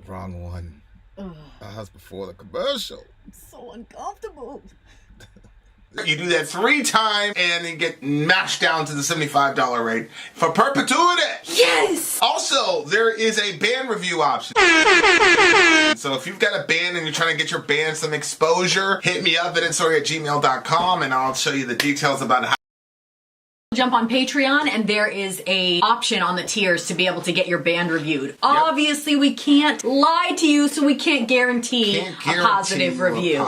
Wrong one. That was before the commercial. I'm so uncomfortable. You do that 3 times and then get mashed down to the $75 rate for perpetuity. Yes! Also, there is a band review option. So if you've got a band and you're trying to get your band some exposure, hit me up at instory@gmail.com and I'll show you the details about how. Jump on Patreon and there is a option on the tiers to be able to get your band reviewed. Yep. Obviously, we can't lie to you, so we can't guarantee a positive review.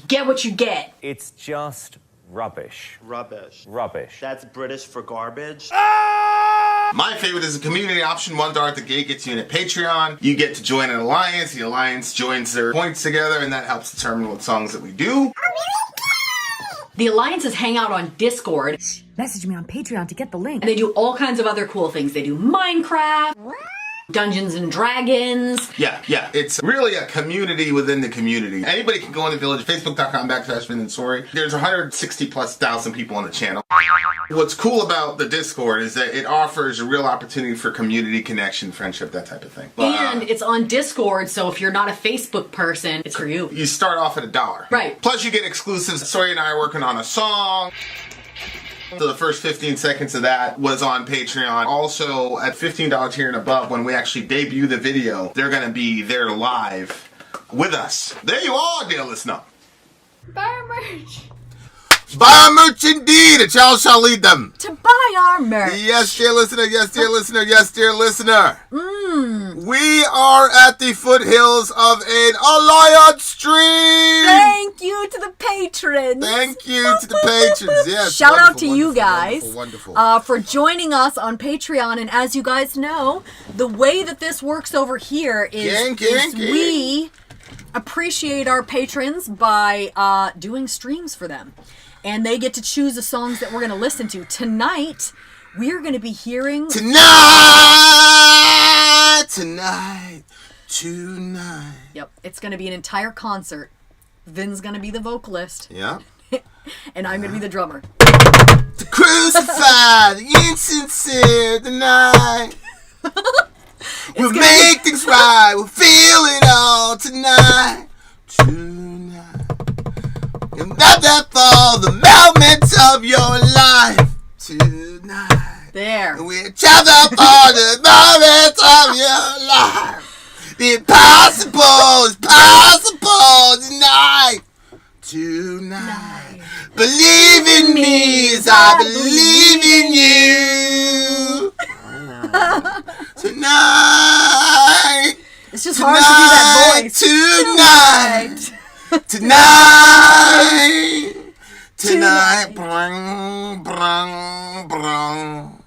Get what you get. It's just rubbish. Rubbish. Rubbish. That's British for garbage. My favorite is a community option. $1 at the gate gets you in at Patreon. You get to join an alliance. The alliance joins their points together, and that helps determine what songs that we do. The alliances hang out on Discord. Message me on Patreon to get the link. And they do all kinds of other cool things. They do Minecraft, Dungeons and Dragons. Yeah. It's really a community within the community. Anybody can go in the village, facebook.com/VinandSory. There's 160,000+ people on the channel. What's cool about the Discord is that it offers a real opportunity for community connection, friendship, that type of thing. And it's on Discord, so if you're not a Facebook person, it's for you. You start off at $1. Right. Plus you get exclusives. Sory and I are working on a song. So the first 15 seconds of that was on Patreon. Also, at $15 here and above, when we actually debut the video, they're going to be there live with us. There you are, dear listener. Buy our merch. Buy our merch indeed, and y'all shall lead them. To buy our merch. Yes, dear listener, yes, dear listener, yes, dear listener. We are at the foothills of an alliance stream. Thank you to the patrons. Thank you to the patrons. Yes. Shout out to you guys wonderful. For joining us on Patreon. And as you guys know, the way that this works over here is, we appreciate our patrons by doing streams for them. And they get to choose the songs that we're going to listen to. Tonight, we're going to be hearing... Tonight. Yep, it's going to be an entire concert. Vin's going to be the vocalist. Yeah. And I'm going to be the drummer. To crucify the insincere tonight. We'll make things right. We'll feel it all tonight. And that for the moment of your life tonight. There. And we'll travel for the moment of your life. The impossible is possible tonight. Tonight. Believe in me as I believe in you. Tonight. It's just hard to do that voice. Tonight. Brung, brung, brung.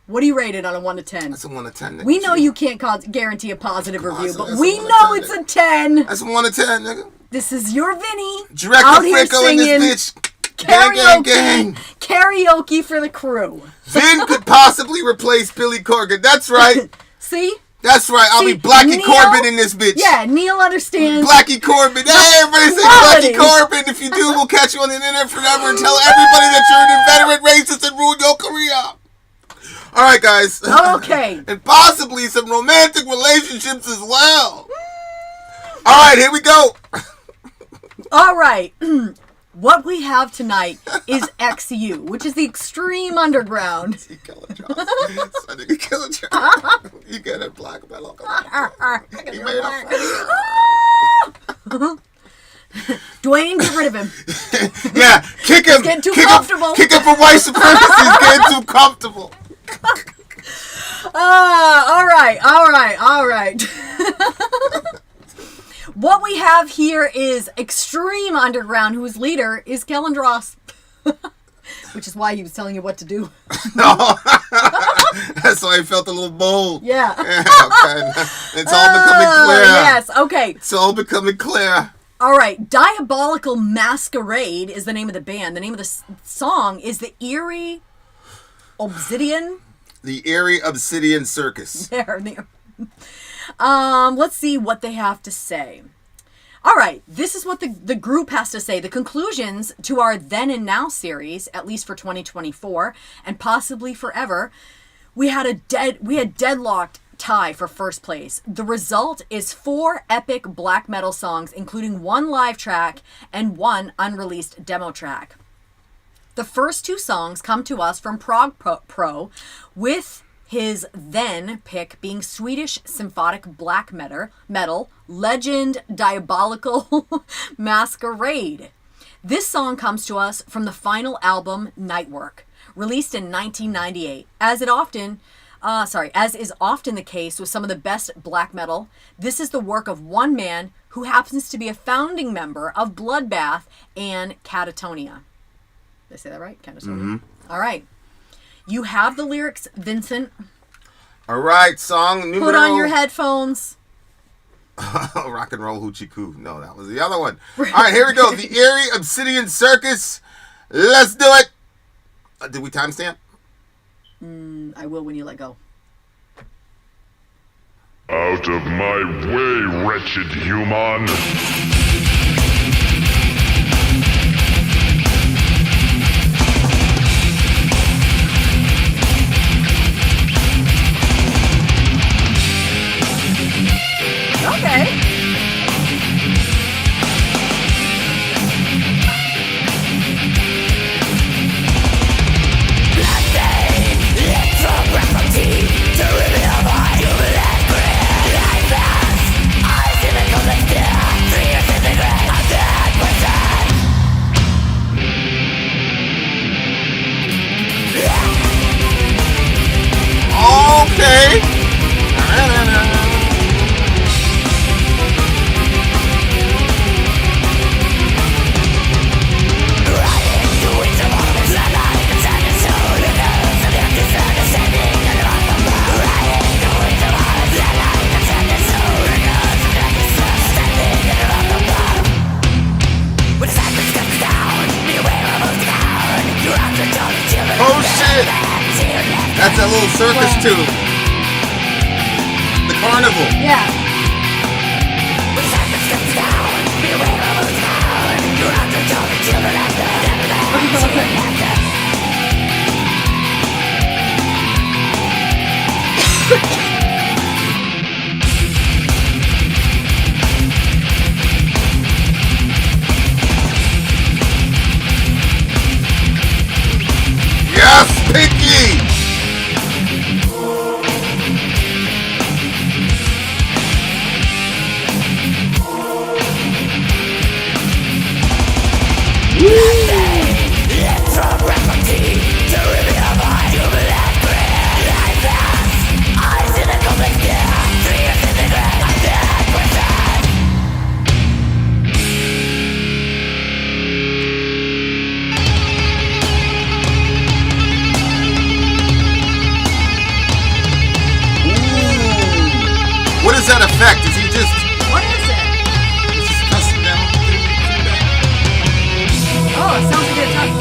What do you rate it on a 1 to 10? That's a 1 to 10, nigga. We know you can't guarantee a positive review, but we know it's a 10. That's a 1 to 10, nigga. This is your Vinny out here singing this bitch. Gang. Karaoke for the crew. Vin could possibly replace Billy Corgan. That's right. See? That's right. I'll be Blackie Corbin in this bitch. Yeah, Neil understands. Blackie Corbin. Hey, everybody say Blackie Corbin. If you do, we'll catch you on the internet forever and tell everybody that you're an inveterate racist and ruin your career. All right, guys. Okay. And possibly some romantic relationships as well. All right, here we go. All right. What we have tonight is XU, which is the Extreme Underground. You got a black belt. He made a Dwayne, get rid of him. Yeah, kick him. He's getting too comfortable. Kick him for white supremacy. He's getting too comfortable. All right. What we have here is Extreme Underground, whose leader is Kellandros. Which is why he was telling you what to do. No. That's why I felt a little bold. Yeah. Okay. It's all becoming clear. Yes, okay. It's all becoming clear. All right. Diabolical Masquerade is the name of the band. The name of the song is the Eerie Obzidian. The Eerie Obsidian Circus. There. Let's see what they have to say. All right, this is what the group has to say. The conclusions to our Then and Now series, at least for 2024, and possibly forever, we had deadlocked tie for first place. The result is 4 epic black metal songs, including 1 live track and 1 unreleased demo track. The first 2 songs come to us from Prog Pro, with his then pick being Swedish symphonic black metal legend Diabolical Masquerade. This song comes to us from the final album Nightwork, released in 1998. As is often the case with some of the best black metal, this is the work of one man who happens to be a founding member of Bloodbath and Catatonia. Did I say that right? Catatonia. Mm-hmm. All right. You have the lyrics, Vincent. All right, song numero... Put on your headphones. Rock and roll hoochie coo. No, that was the other one. All right, here we go. The Eerie Obsidian Circus. Let's do it. Did we timestamp? I will when you let go. Out of my way, wretched human. Okay. Okay. Oh shit! That's a little circus tune. The carnival. Yeah. Yes, Pinky! What is that effect? Is he just... What is it? just cussing down? Oh, it sounds like a tough.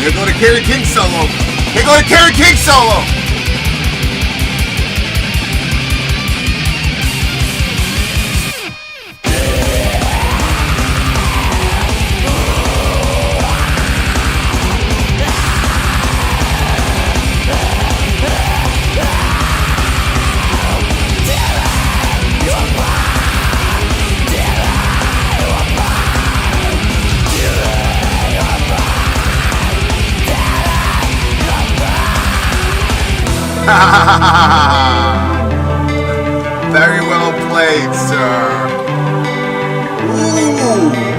Here go to Kerry King solo. Here go to Kerry King solo. Very well played, sir. Ooh.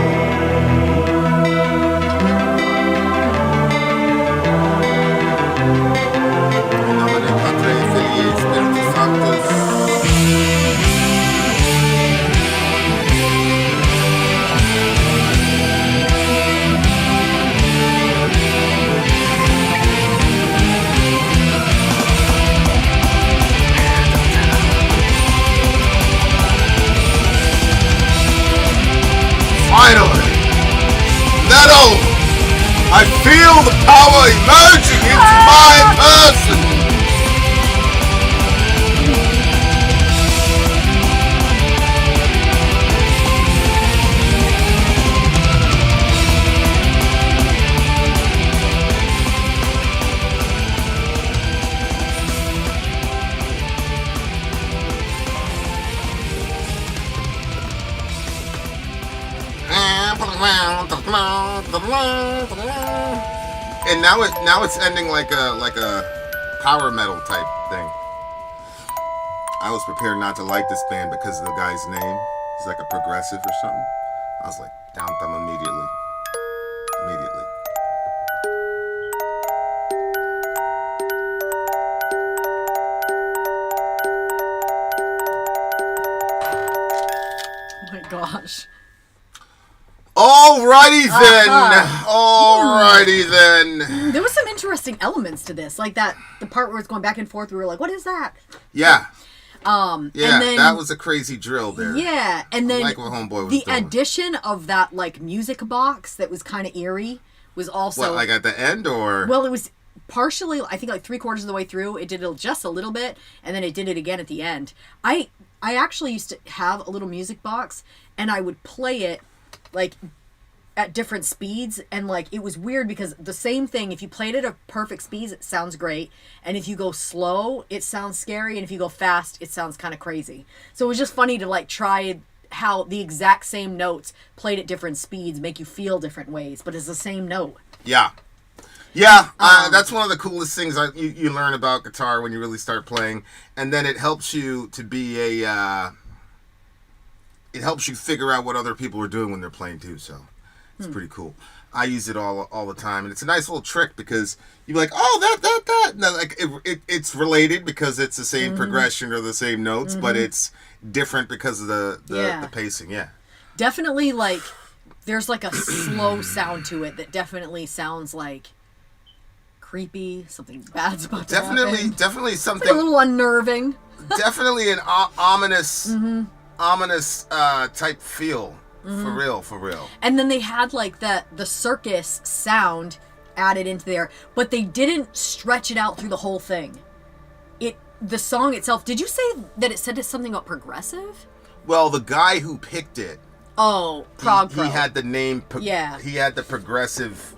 In nomine Patri, Filii, Spiritus Sanctus. Finally! Metal! I feel the power emerging into my person! And now it's ending like a power metal type thing. I was prepared not to like this band because of the guy's name. He's like a progressive or something. I was like, down thumb immediately. Immediately. Oh my gosh. Alrighty then. Alrighty then. There was some interesting elements to this, like the part where it's going back and forth. We were like, "What is that?" Yeah. Yeah, and then, that was a crazy drill there. Yeah, and then like what Homeboy was the doing. addition of that like music box that was kind of eerie was also what, like at the end or? Well, it was partially. I think like 3/4 of the way through, it did it just a little bit, and then it did it again at the end. I actually used to have a little music box, and I would play it like at different speeds, and like it was weird because the same thing, if you played it at perfect speeds, it sounds great, and if you go slow, it sounds scary, and if you go fast, it sounds kind of crazy. So it was just funny to like try how the exact same notes played at different speeds make you feel different ways, but it's the same note. Yeah, that's one of the coolest things you learn about guitar when you really start playing, and then it helps you to be it helps you figure out what other people are doing when they're playing too. So it's pretty cool. I use it all the time, and it's a nice little trick because you're like, oh, that. No, like it's related because it's the same progression or the same notes, but it's different because of the pacing. Yeah, definitely. Like there's like a slow sound to it that definitely sounds like creepy. Something bad's about to happen. Definitely something like a little unnerving. Definitely an ominous. Ominous type feel. For real. And then they had like the circus sound added into there, but they didn't stretch it out through the whole thing. The song itself, did you say that it said it's something about progressive? Well, the guy who picked it, he had the name, he had the progressive,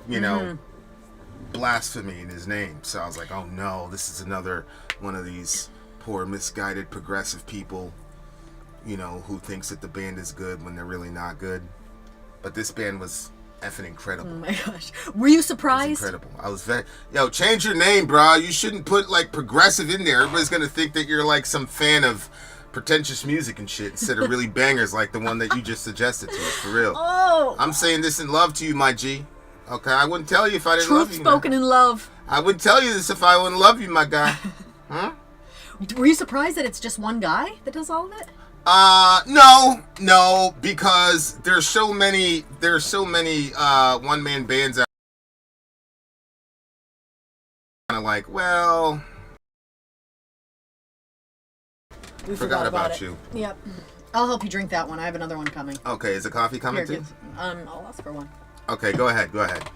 blasphemy in his name. So I was like, oh no, this is another one of these poor misguided progressive people, who thinks that the band is good when they're really not good. But this band was effing incredible. Oh my gosh. Were you surprised? It was incredible. I was very... change your name, bro. You shouldn't put, like, progressive in there. Everybody's going to think that you're, like, some fan of pretentious music and shit instead of really bangers like the one that you just suggested to us, for real. Oh! I'm saying this in love to you, my G. Okay? I wouldn't tell you if I didn't love you. Truth spoken in love. I wouldn't tell you this if I wouldn't love you, my guy. Huh? Were you surprised that it's just one guy that does all of it? No, because there's so many one-man bands out kind of like, well, we forgot about you. Yep. I'll help you drink that one. I have another one coming. Okay, is the coffee coming too? I'll ask for one. Okay, go ahead.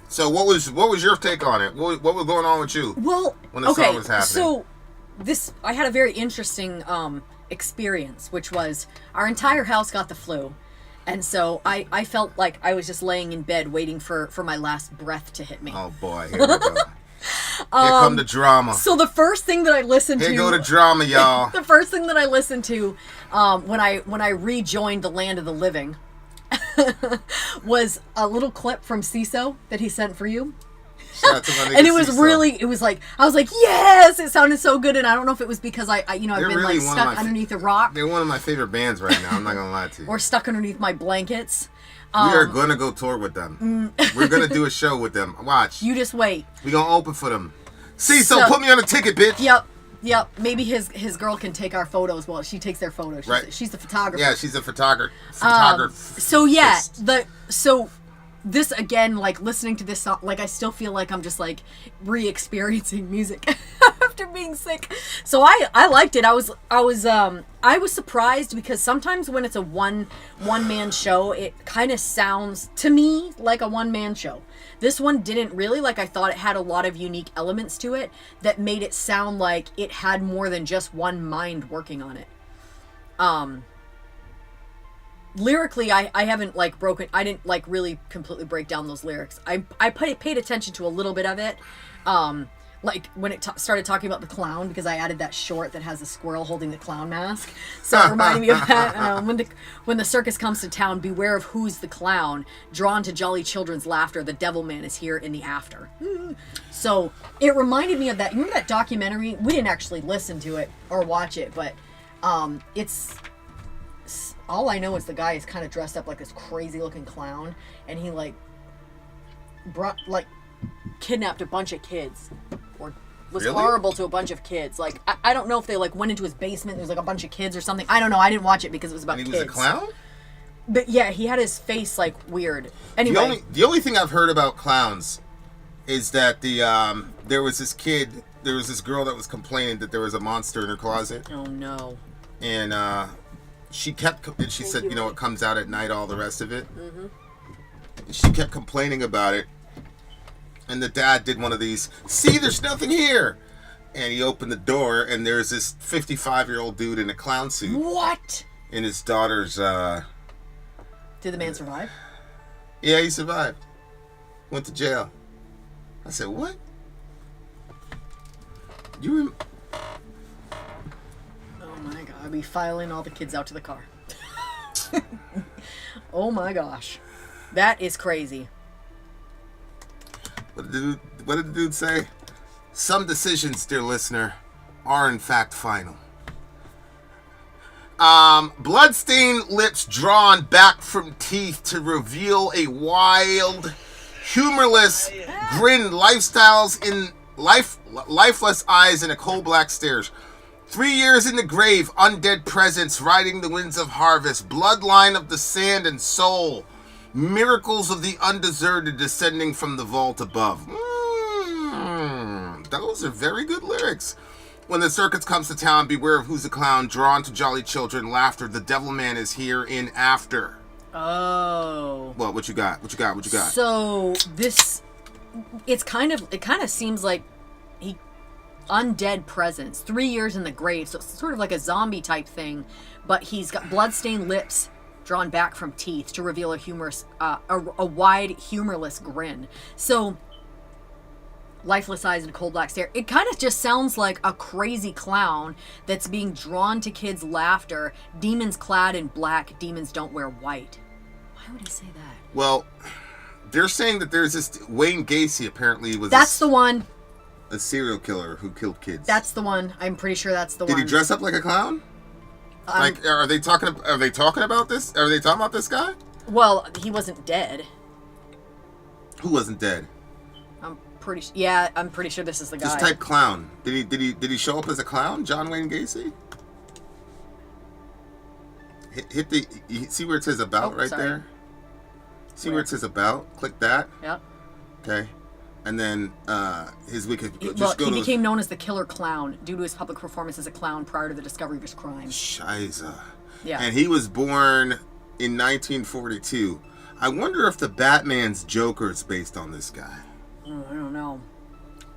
So what was your take on it? What was going on with you? Well, when the song was happening? So I had a very interesting experience, which was our entire house got the flu, and so I felt like I was just laying in bed waiting for my last breath to hit me. Oh boy, here we go. Here come the drama. So the first thing that I listened to... Here go the drama, y'all. The first thing that I listened to when I rejoined the land of the living was a little clip from CISO that he sent for you. Shout out to my nigga And it was Cecil. really, it was like, I was like, yes, it sounded so good. And I don't know if it was because I've been They're like really one of stuck my underneath a rock They're one of my favorite bands right now. I'm not gonna lie to you. or stuck underneath my blankets. We are gonna go tour with them. We're gonna do a show with them. Watch. You just wait. We gonna open for them. Cecil, So- put me on a ticket, bitch. Yep. Maybe his girl can take our photos. Well, she takes their photos. She's the photographer. Yeah, she's a photographer. So yeah, this again, like listening to this song, like I still feel like I'm just like re-experiencing music after being sick. So I liked it. I was surprised because sometimes when it's a one man show, it kind of sounds to me like a one man show. This one didn't really. Like I thought it had a lot of unique elements to it that made it sound like it had more than just one mind working on it. Lyrically, I haven't like I didn't like really completely break down those lyrics. I paid attention to a little bit of it. Like when it started talking about the clown, because I added that short that has a squirrel holding the clown mask. So it reminded me of that. When the circus comes to town, beware of who's the clown. Drawn to jolly children's laughter, the devil man is here in the after. So it reminded me of that. You remember that documentary? We didn't actually listen to it or watch it, but it's... All I know is the guy is kind of dressed up like this crazy looking clown, and he like kidnapped a bunch of kids, or was Really? horrible to a bunch of kids. Like I don't know if they like went into his basement. There's like a bunch of kids or something. I don't know. I didn't watch it because it was about And he kids. was a clown? But yeah, he had his face like weird. Anyway, The only thing I've heard about clowns is that there was this girl that was complaining that there was a monster in her closet, oh no. and she said, you know, it comes out at night, all the rest of it. Mm-hmm. She kept complaining about it, and the dad did one of these, see, there's nothing here, and he opened the door, and there's this 55-year-old dude in a clown suit. What? In his daughter's, Did the man survive? yeah, he survived. Went to jail. I said, what? Oh my god, I'd be filing all the kids out to the car. Oh my gosh. That is crazy. What did the dude say? Some decisions, dear listener, are in fact final. Bloodstained lips drawn back from teeth to reveal a wild, humorless grin, lifeless eyes and a coal black stares. 3 years in the grave, undead presence riding the winds of harvest, bloodline of the sand and soul, miracles of the undeserted descending from the vault above. Those are very good lyrics. When the circus comes to town, beware of who's the clown, drawn to jolly children, laughter, the devil man is here in after. Oh. Well, what you got? So this, it kind of seems like undead presence, 3 years in the grave, so it's sort of like a zombie type thing, but he's got bloodstained lips drawn back from teeth to reveal a humorous, a wide, humorless grin. So, lifeless eyes and a cold black stare. It kind of just sounds like a crazy clown that's being drawn to kids' laughter. Demons clad in black, demons don't wear white. Why would he say that? Well, they're saying that there's this Wayne Gacy apparently was That's the one. a serial killer who killed kids. That's the one. I'm pretty sure that's the one. Did he dress up like a clown? Like, are they talking about this? Are they talking about this guy? Well, he wasn't dead. Who wasn't dead? I'm pretty sure this is the guy. Just type clown. Did he show up as a clown? John Wayne Gacy? Hit the see where it says about right sorry. there? See where it says about? Click that. Yep. Okay. And then his wicked. He became known as the Killer Clown due to his public performance as a clown prior to the discovery of his crime. Scheiße. Yeah. And he was born in 1942. I wonder if the Batman's Joker is based on this guy. I don't know.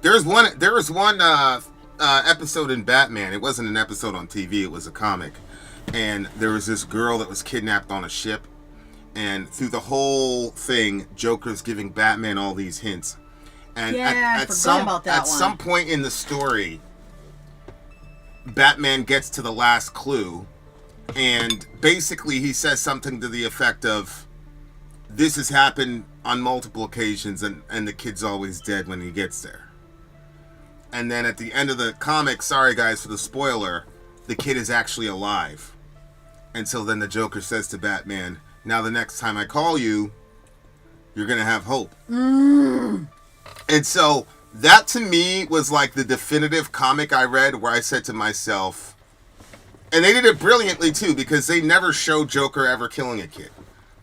There was one episode in Batman. It wasn't an episode on TV. It was a comic. And there was this girl that was kidnapped on a ship. And through the whole thing, Joker's giving Batman all these hints. And I forgot about that one. some point in the story, Batman gets to the last clue, and basically he says something to the effect of, "This has happened on multiple occasions, and the kid's always dead when he gets there. And then at the end of the comic, sorry guys for the spoiler, the kid is actually alive. And so then the Joker says to Batman, now the next time I call you, you're going to have hope. And so that to me was like the definitive comic I read where I said to myself, and they did it brilliantly too, because they never showed Joker ever killing a kid.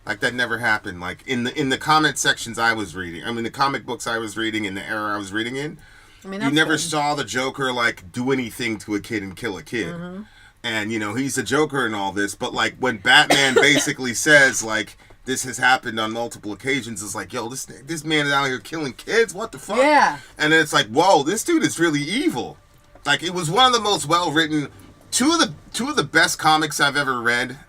Like that never happened. Like in the comment sections I was reading, I mean the comic books I was reading in the era I was reading in, you never saw the Joker like do anything to a kid and kill a kid. Mm-hmm. And you know, he's the Joker and all this, but like when Batman basically says like this has happened on multiple occasions, it's like, yo, this man is out here killing kids, what the fuck? Yeah. And then it's like, whoa, this dude is really evil. Like it was one of the most well written, two of the best comics I've ever read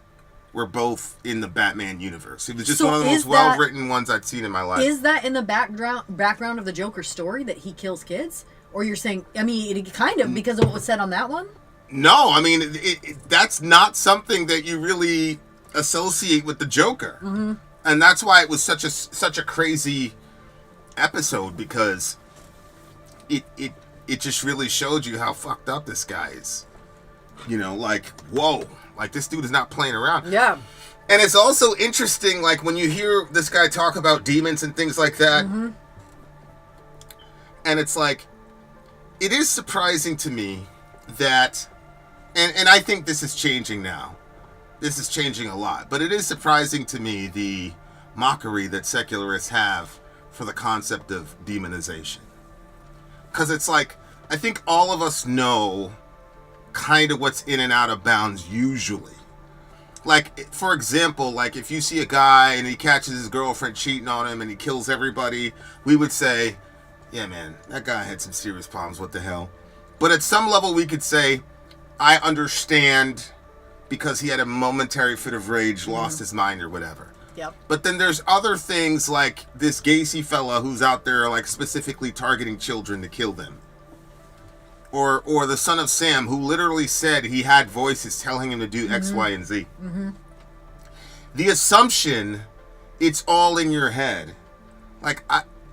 were both in the Batman universe. It was just one of the most well-written ones I'd seen in my life. Is that in the background of the Joker story that he kills kids? Or you're saying, I mean, it kind of, because of what was said on that one? No, I mean, that's not something that you really associate with the Joker. Mm-hmm. And that's why it was such a crazy episode, because it just really showed you how fucked up this guy is. You know, like, whoa. Like, this dude is not playing around. Yeah. And it's also interesting, like, when you hear this guy talk about demons and things like that, mm-hmm. and it's like, it is surprising to me that, and I think this is changing now. This is changing a lot. But it is surprising to me the mockery that secularists have for the concept of demonization. Because it's like, I think all of us know kind of what's in and out of bounds usually. Like, for example, like if you see a guy and he catches his girlfriend cheating on him and he kills everybody, we would say, yeah man, that guy had some serious problems, what the hell. But at some level we could say, I understand because he had a momentary fit of rage, lost his mind or whatever. Yep. But then there's other things like this Gacy fella who's out there like specifically targeting children to kill them. Or the son of Sam, who literally said he had voices telling him to do X, Y, and Z. Mm-hmm. The assumption, it's all in your head. Like,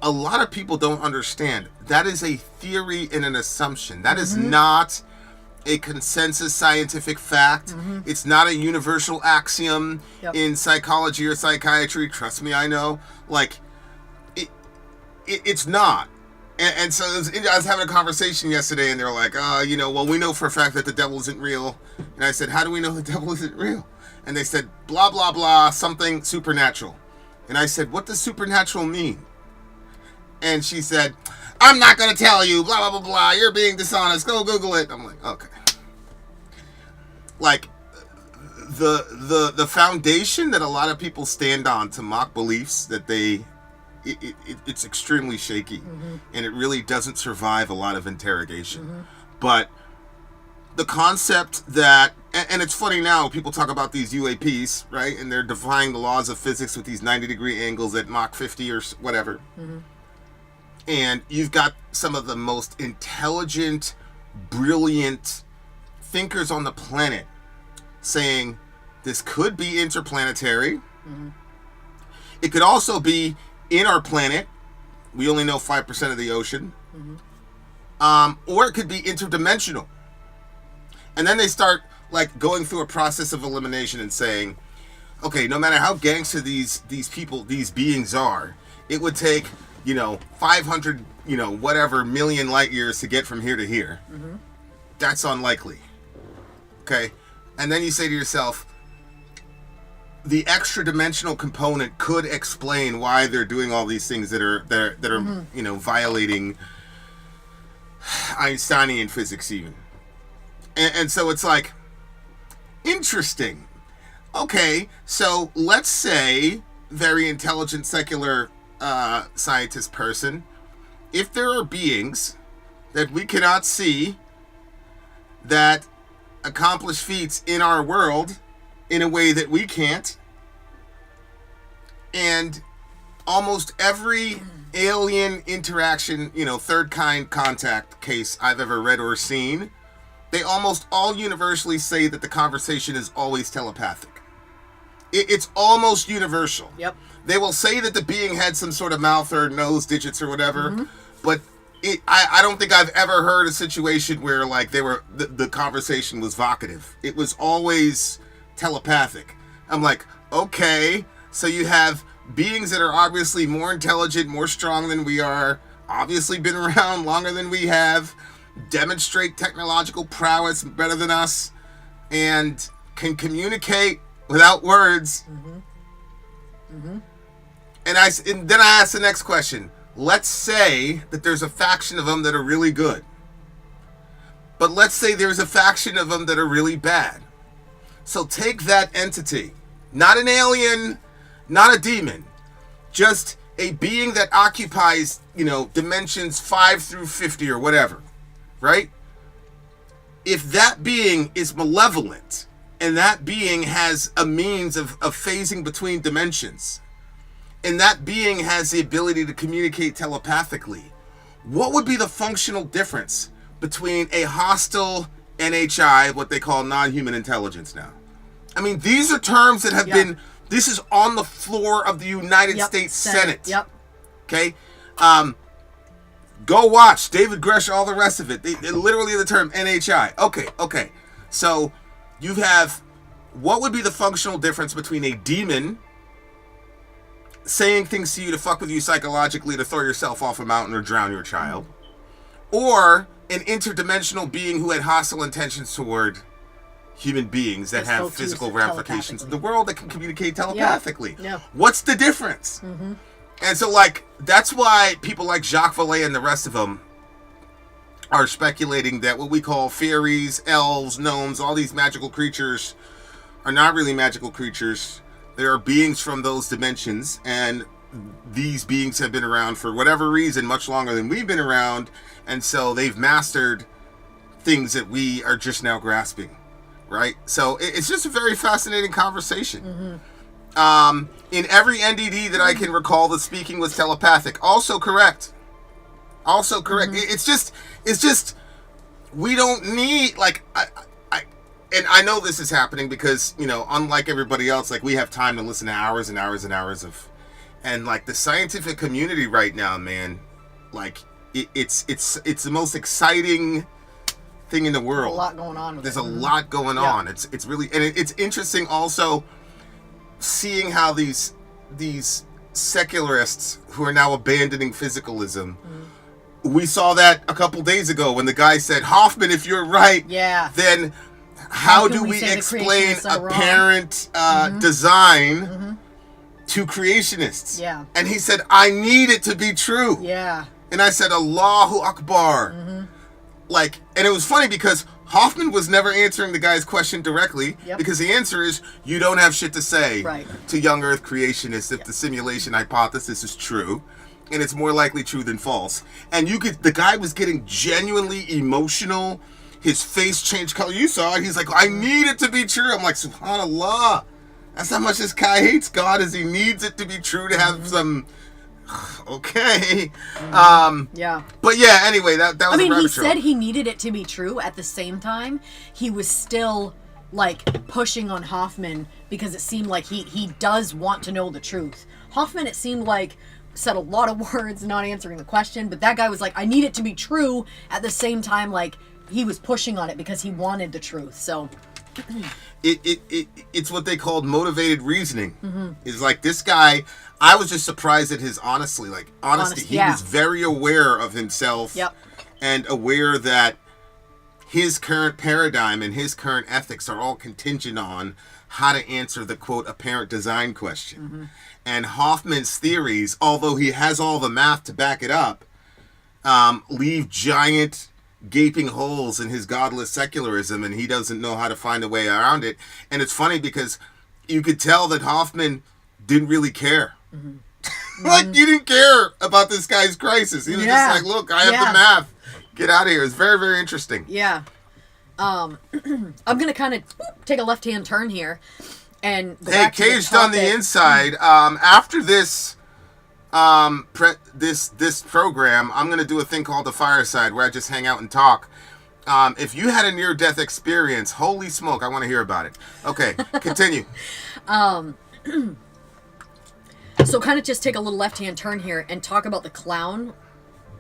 a lot of people don't understand. That is a theory and an assumption. That is not a consensus scientific fact. Mm-hmm. It's not a universal axiom in psychology or psychiatry. Trust me, I know. Like, it's not. And so I was having a conversation yesterday, and they're like, well, we know for a fact that the devil isn't real. And I said, how do we know the devil isn't real? And they said, blah, blah, blah, something supernatural. And I said, what does supernatural mean? And she said, I'm not going to tell you, blah, blah, blah, blah, you're being dishonest, go Google it. I'm like, okay. Like, the foundation that a lot of people stand on to mock beliefs that it's extremely shaky, and it really doesn't survive a lot of interrogation. But the concept that, and it's funny now, people talk about these UAPs, right? And they're defying the laws of physics with these 90-degree angles at Mach 50 or whatever. And you've got some of the most intelligent, brilliant thinkers on the planet saying this could be interplanetary. It could also be in our planet. We only know 5% of the ocean. Or it could be interdimensional. And then they start like going through a process of elimination and saying, okay, no matter how gangster these people, these beings are, it would take 500 whatever million light years to get from here to here. That's unlikely. Okay, and then you say to yourself, the extra dimensional component could explain why they're doing all these things that are violating Einsteinian physics even. And so it's like, interesting. Okay, so let's say very intelligent secular scientist person, if there are beings that we cannot see that accomplish feats in our world in a way that we can't, and almost every alien interaction, third kind contact case I've ever read or seen, they almost all universally say that the conversation is always telepathic. It's almost universal. Yep. They will say that the being had some sort of mouth or nose digits or whatever, but I don't think I've ever heard a situation where like the conversation was vocative. It was always telepathic. I'm like, okay, so you have beings that are obviously more intelligent, more strong than we are, obviously been around longer than we have, demonstrate technological prowess better than us, and can communicate without words. And then I asked the next question. Let's say that there's a faction of them that are really good. But let's say there's a faction of them that are really bad. So take that entity, not an alien, not a demon, just a being that occupies, dimensions 5 through 50 or whatever, right? If that being is malevolent and that being has a means of phasing between dimensions, and that being has the ability to communicate telepathically, what would be the functional difference between a hostile NHI, what they call non-human intelligence now? I mean, these are terms that have been, this is on the floor of the United States Senate. Yep. Okay? Go watch David Grush, all the rest of it. They literally the term NHI. Okay. So you have, what would be the functional difference between a demon saying things to you to fuck with you psychologically to throw yourself off a mountain or drown your child, or an interdimensional being who had hostile intentions toward human beings that have physical ramifications in the world that can communicate telepathically? Yeah. What's the difference? And so, like, that's why people like Jacques Vallée and the rest of them are speculating that what we call fairies, elves, gnomes, all these magical creatures are not really magical creatures. There are beings from those dimensions, and these beings have been around for whatever reason much longer than we've been around, and so they've mastered things that we are just now grasping, right? So it's just a very fascinating conversation. In every NDD that I can recall, the speaking was telepathic. Also correct. It's just we don't need, like, and I know this is happening because, unlike everybody else, like, we have time to listen to hours and hours and hours of, and like the scientific community right now, man, like it's the most exciting thing in the world. There's a lot going on with There's a lot going on. It's really, and it's interesting also seeing how these secularists who are now abandoning physicalism, we saw that a couple days ago when the guy said, Hoffman, if you're right, then how do we explain apparent design to creationists? Yeah. And he said, I need it to be true. Yeah. And I said, Allahu Akbar. Like, and it was funny because Hoffman was never answering the guy's question directly, because the answer is, you don't have shit to say to young earth creationists if the simulation hypothesis is true, and it's more likely true than false. And the guy was getting genuinely emotional. His face changed color. You saw it. He's like, I need it to be true. I'm like, subhanallah. That's how much this guy hates God, is he needs it to be true to have some... Okay. But yeah, anyway, that was a rabbit he trail. said he needed it to be true. At the same time, he was still, like, pushing on Hoffman because it seemed like he does want to know the truth. Hoffman, it seemed like, said a lot of words, not answering the question, but that guy was like, I need it to be true. At the same time, like, he was pushing on it because he wanted the truth. So it's what they called motivated reasoning. It's like, this guy, I was just surprised at his honesty. He was very aware of himself and aware that his current paradigm and his current ethics are all contingent on how to answer the, quote, apparent design question. And Hoffman's theories, although he has all the math to back it up, leave giant gaping holes in his godless secularism, and he doesn't know how to find a way around it. And it's funny because you could tell that Hoffman didn't really care. Like, you didn't care about this guy's crisis. He was just like, look, I have the math. Get out of here. It's very, very interesting. Yeah. I'm going to kind of take a left-hand turn here and go back to the Caged on the Inside. After this this program, I'm going to do a thing called the Fireside where I just hang out and talk. If you had a near-death experience, holy smoke, I want to hear about it. Okay, continue. So kind of just take a little left-hand turn here and talk about the clown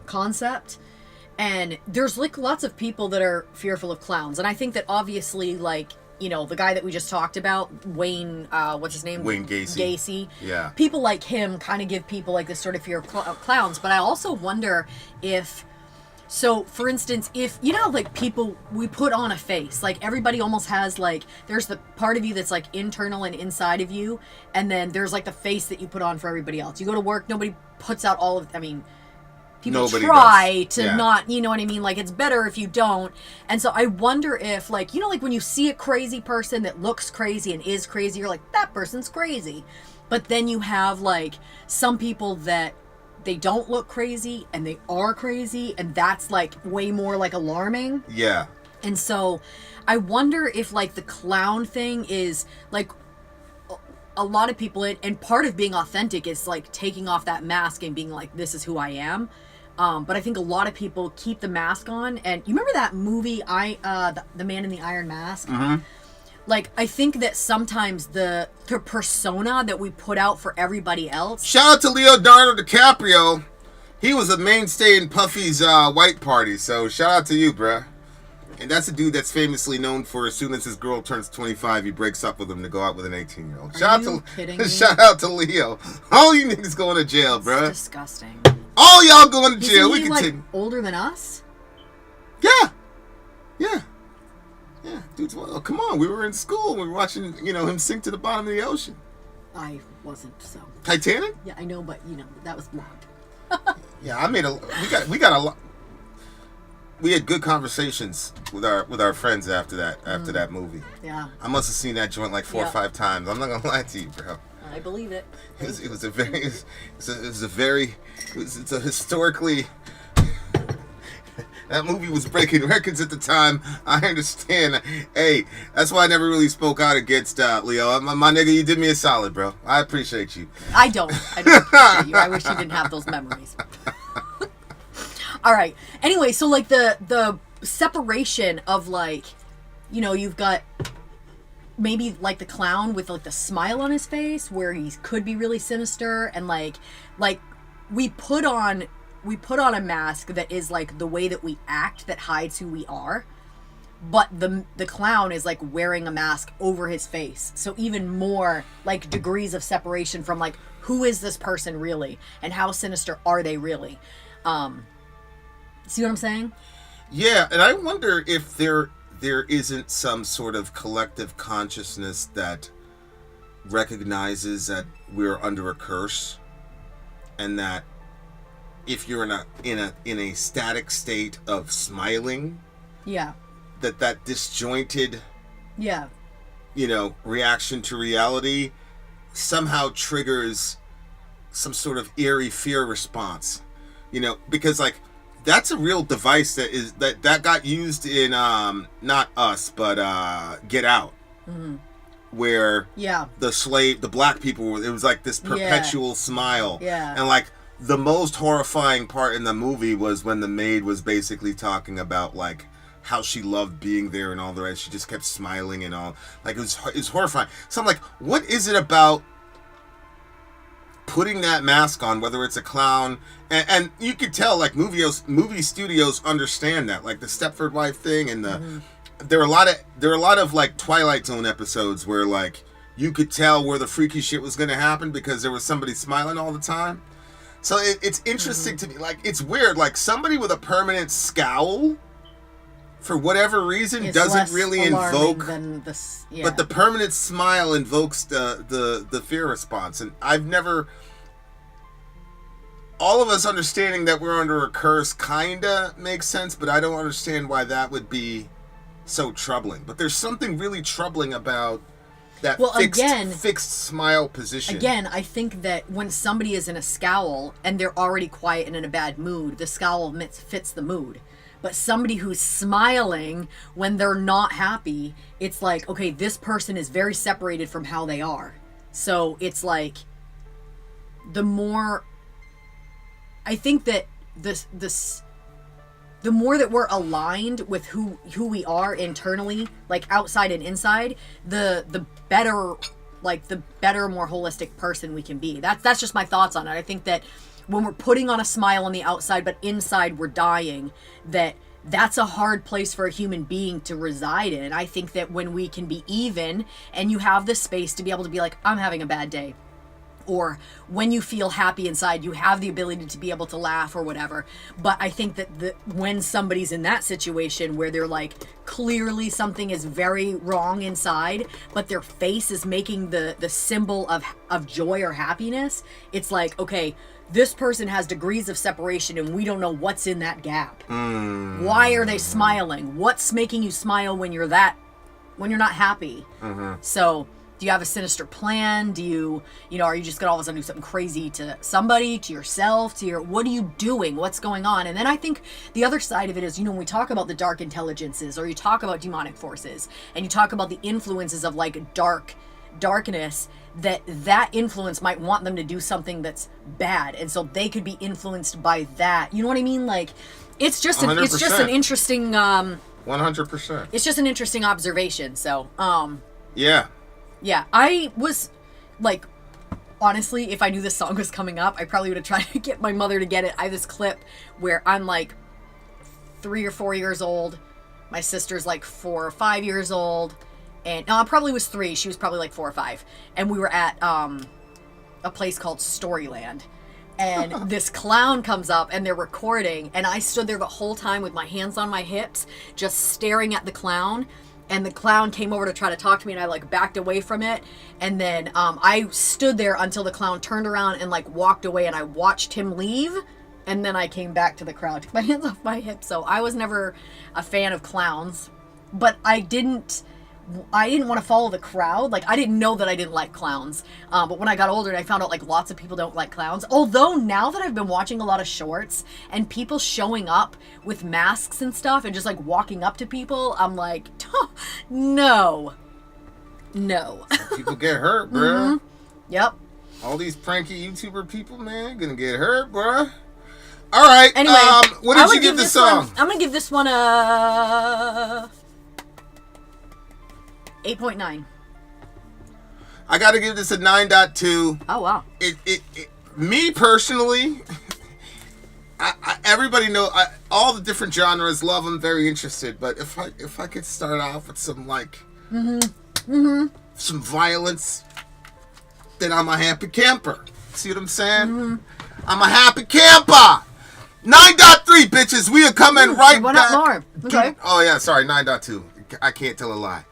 concept. And there's like lots of people that are fearful of clowns. And I think that obviously, like, you know, the guy that we just talked about, Wayne, what's his name? Wayne Gacy. Yeah. People like him kind of give people like this sort of fear of clowns. But I also wonder if, so for instance, if, you know, like people, we put on a face, like everybody almost has like, there's the part of you that's like internal and inside of you. And then there's like the face that you put on for everybody else. You go to work, nobody puts out all of, I mean, people Nobody try does. to Yeah. not, you know what I mean? Like, it's better if you don't. And so I wonder if, like, you know, like when you see a crazy person that looks crazy and is crazy, you're like, that person's crazy. But then you have, like, some people that they don't look crazy and they are crazy, and that's, like, way more, like, alarming. Yeah. And so I wonder if, like, the clown thing is, like, a lot of people, and part of being authentic is, like, taking off that mask and being like, this is who I am. But I think a lot of people keep the mask on. And you remember that movie, The Man in the Iron Mask? Mm-hmm. Like, I think that sometimes the persona that we put out for everybody else. Shout out to Leonardo DiCaprio. He was a mainstay in Puffy's white party. So shout out to you, bruh. And that's a dude that's famously known for as soon as his girl turns 25, he breaks up with him to go out with an 18-year-old. Shout out to Leo. All you niggas going to jail, bruh. It's disgusting. All y'all going to jail. Isn't he, We like, continue. older than us? Yeah. Dude, well, come on. We were in school. We were watching, you know, him sink to the bottom of the ocean. I wasn't, so. Titanic? Yeah, I know, but, you know, that was blonde. Yeah, we got a lot. We had good conversations with our friends after that movie. Yeah. I must have seen that joint like 4 or 5 times. I'm not gonna lie to you, bro. I believe it. It's a historically. That movie was breaking records at the time. I understand. Hey, that's why I never really spoke out against Leo. My nigga, you did me a solid, bro. I appreciate you. I don't appreciate you. I wish you didn't have those memories. All right. Anyway, so like the separation of, like, you know, you've got maybe like the clown with like the smile on his face where he could be really sinister, and like we put on a mask that is like the way that we act that hides who we are. But the clown is like wearing a mask over his face. So even more like degrees of separation from like, who is this person really? And how sinister are they really? See what I'm saying? Yeah, and I wonder if there isn't some sort of collective consciousness that recognizes that we're under a curse, and that if you're in a static state of smiling, Yeah. that disjointed, Yeah. you know, reaction to reality somehow triggers some sort of eerie fear response, you know, because like that's a real device that got used in not Us but Get Out, where the black people, it was like this perpetual smile, and like the most horrifying part in the movie was when the maid was basically talking about like how she loved being there and all the rest. She just kept smiling and all. Like, it's horrifying. So I'm like, what is it about putting that mask on, whether it's a clown, and you could tell like movie studios understand that, like the Stepford Wife thing, and there are a lot of like Twilight Zone episodes where like you could tell where the freaky shit was going to happen because there was somebody smiling all the time. So it's interesting to me. Like, it's weird. Like, somebody with a permanent scowl, for whatever reason, It's doesn't less really alarming invoke. than this, yeah. But the permanent smile invokes the fear response. And I've never. All of us understanding that we're under a curse kinda makes sense, but I don't understand why that would be so troubling. But there's something really troubling about that fixed smile position. Again, I think that when somebody is in a scowl and they're already quiet and in a bad mood, the scowl fits the mood. But somebody who's smiling when they're not happy, it's like, okay, this person is very separated from how they are. So it's like, the more... I think that this the more that we're aligned with who we are internally, like outside and inside, the better, more holistic person we can be. That's just my thoughts on it. I think that when we're putting on a smile on the outside, but inside we're dying, that's a hard place for a human being to reside in. I think that when we can be even, and you have the space to be able to be like, I'm having a bad day, or when you feel happy inside, you have the ability to be able to laugh or whatever. But I think that when somebody's in that situation where they're like, clearly something is very wrong inside, but their face is making the symbol of joy or happiness, it's like, okay, this person has degrees of separation and we don't know what's in that gap. Why are they smiling? What's making you smile when you're not happy? So, do you have a sinister plan? Do you are you just gonna all of a sudden do something crazy to somebody, to yourself, what are you doing? What's going on? And then I think the other side of it is, when we talk about the dark intelligences, or you talk about demonic forces, and you talk about the influences of like darkness, that influence might want them to do something that's bad, and so they could be influenced by that. You know what I mean? Like, it's just an interesting 100%. It's just an interesting observation. So Yeah, I was like, honestly, if I knew this song was coming up, I probably would have tried to get my mother to get it. I have this clip where I'm like 3 or 4 years old. My sister's like 4 or 5 years old. And no, I probably was 3. She was probably like 4 or 5. And we were at a place called Storyland. And this clown comes up and they're recording. And I stood there the whole time with my hands on my hips, just staring at the clown. And the clown came over to try to talk to me, and I like backed away from it. And then I stood there until the clown turned around and like walked away, and I watched him leave. And then I came back to the crowd, took my hands off my hips. So I was never a fan of clowns, but I didn't want to follow the crowd. Like, I didn't know that I didn't like clowns. But when I got older and I found out like lots of people don't like clowns. Although now that I've been watching a lot of shorts and people showing up with masks and stuff and just like walking up to people, I'm like, no. people get hurt, bruh. Yep. All these pranky YouTuber people, man, gonna get hurt, bruh. All right. Anyway, what did you give this song? I'm gonna give this one a 8.9. I gotta give this a 9.2. Oh wow. Me personally, everybody know all the different genres. Love them, very interested. But if I could start off with some like some violence, then I'm a happy camper. See what I'm saying? I'm a happy camper. 9.3, bitches. We are coming right went back. Up more. Okay. Oh yeah, sorry, 9.2. I can't tell a lie.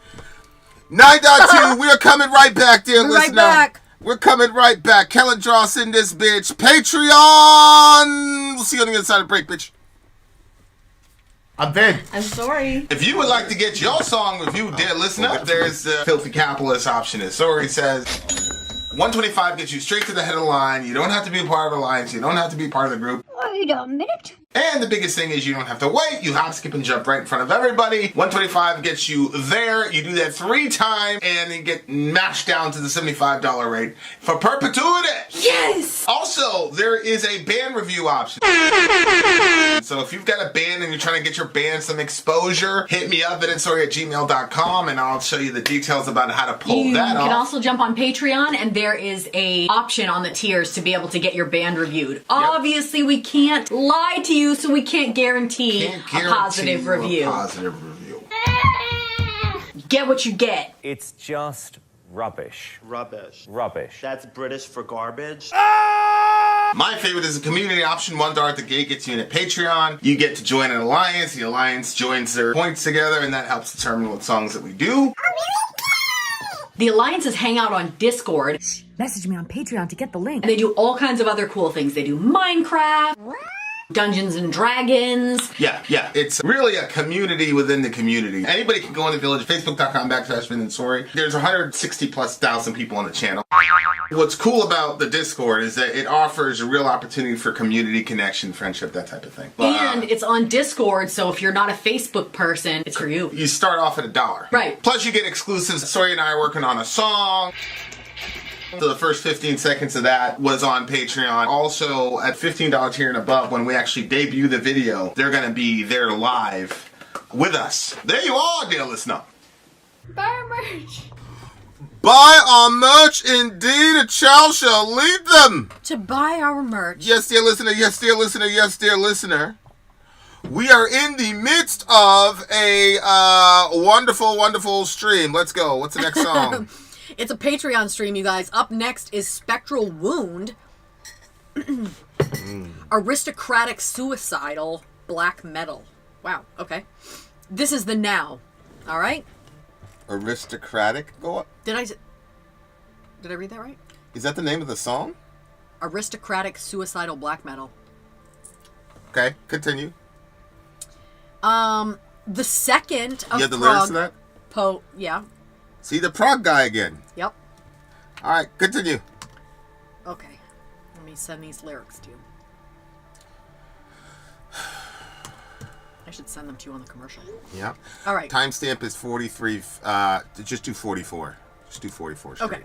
9.2, we are coming right back, dear listener. Right back. We're coming right back. Kellen Dross in this bitch. Patreon. We'll see you on the other side of the break, bitch. I'm Ben. I'm sorry. If you would like to get your song reviewed, dear listener, there's the Filthy Capitalist option. As Sorry says, 125 gets you straight to the head of the line. You don't have to be a part of the alliance. You don't have to be part of the group. Wait a minute. And the biggest thing is you don't have to wait. You hop, skip, and jump right in front of everybody. 125 gets you there. You do that 3 times, and you get mashed down to the $75 rate for perpetuity. Yes! Also, there is a band review option. So if you've got a band and you're trying to get your band some exposure, hit me up at instory@gmail.com, and I'll show you the details about how to pull that off. You can also jump on Patreon, and there is a option on the tiers to be able to get your band reviewed. Obviously, we can't lie to you, so we can't guarantee a positive review. Get what you get. It's just rubbish. Rubbish. Rubbish. That's British for garbage. My favorite is a community option. $1 at the gate gets you in at Patreon. You get to join an alliance. The alliance joins their points together, and that helps determine what songs that we do. The alliances hang out on Discord. Message me on Patreon to get the link. And they do all kinds of other cool things. They do Minecraft, Dungeons and Dragons. Yeah. It's really a community within the community. Anybody can go in the village, facebook.com/BenandSorry. There's 160,000+ people on the channel. What's cool about the Discord is that it offers a real opportunity for community connection, friendship, that type of thing. And it's on Discord, so if you're not a Facebook person, it's for you. You start off at $1. Right. Plus you get exclusives. Sorry and I are working on a song. So the first 15 seconds of that was on Patreon. Also, at $15 here and above, when we actually debut the video, they're going to be there live with us. There you are, dear listener. Buy our merch. Buy our merch, indeed, a child shall lead them. To buy our merch. Yes, dear listener, yes, dear listener, yes, dear listener. We are in the midst of a wonderful, wonderful stream. Let's go. What's the next song? It's a Patreon stream, you guys. Up next is Spectral Wound. Aristocratic Suicidal Black Metal. Wow, okay. This is the now. All right? Aristocratic? Go up. Did I read that right? Is that the name of the song? Aristocratic Suicidal Black Metal. Okay, continue. The second of You have the lyrics to that? Yeah. See, the prog guy again. Yep. All right, continue. Okay. Let me send these lyrics to you. I should send them to you on the commercial. Yeah. All right. Timestamp is 43. Just do 44. Just do 44. Straight. Okay.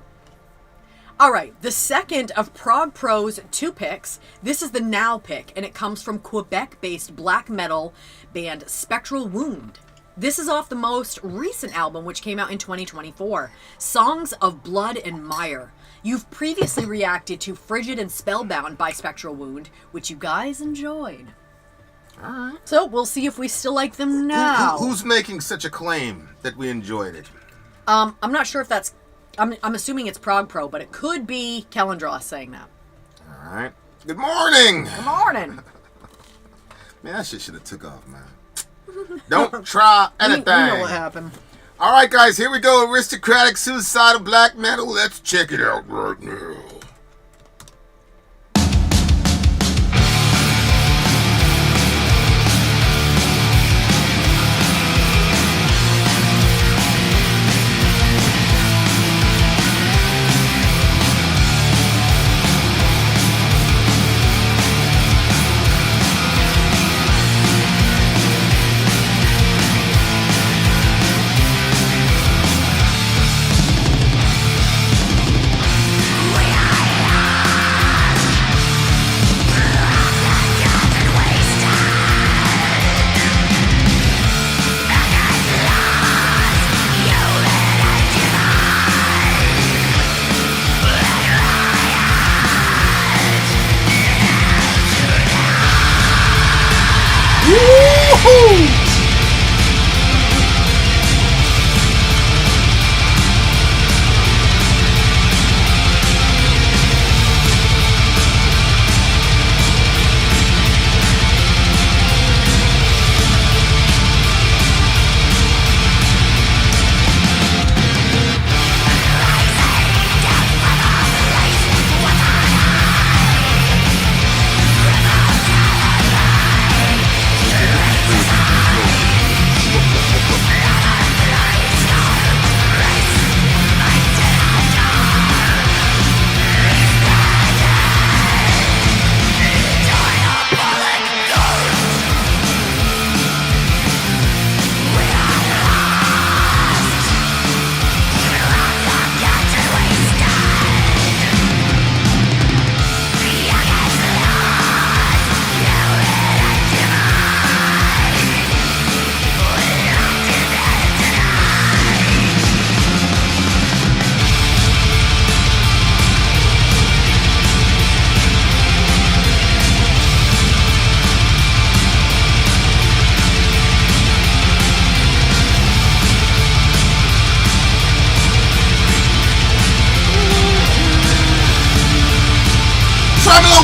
All right. The second of Prog Pro's 2 picks. This is the now pick, and it comes from Quebec-based black metal band Spectral Wound. This is off the most recent album, which came out in 2024, Songs of Blood and Mire. You've previously reacted to Frigid and Spellbound by Spectral Wound, which you guys enjoyed. All right. So we'll see if we still like them now. Who's making such a claim that we enjoyed it? I'm not sure if that's... I'm assuming it's Prog Pro, but it could be Kellendross saying that. All right. Good morning. Good morning. Man, that shit should have took off, man. Don't try anything. We know what happened. All right, guys, here we go. Aristocratic Suicidal Black Metal. Let's check it out right now.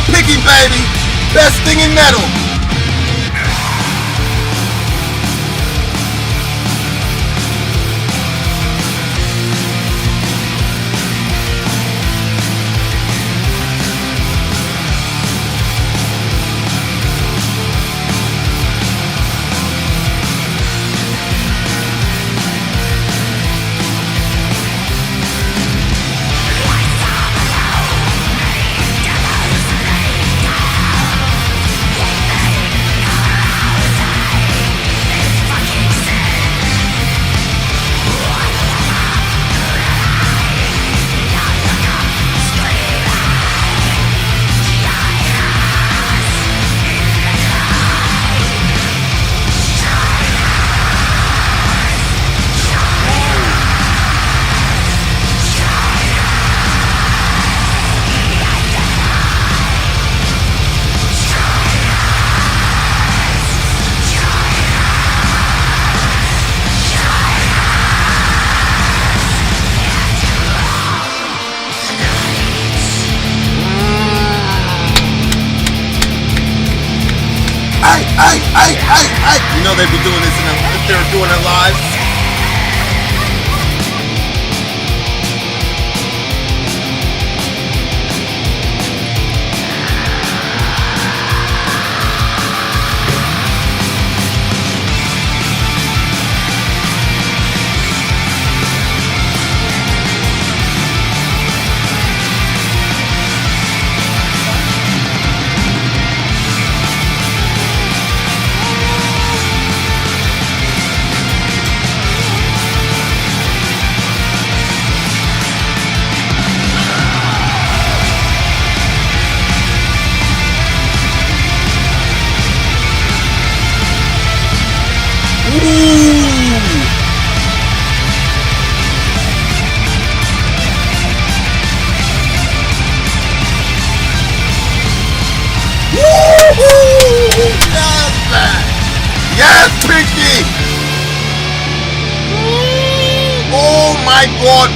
Piggy, baby. Best thing in metal. You know they'd be doing this if they were doing it live. Yes, Pinky! Oh my God!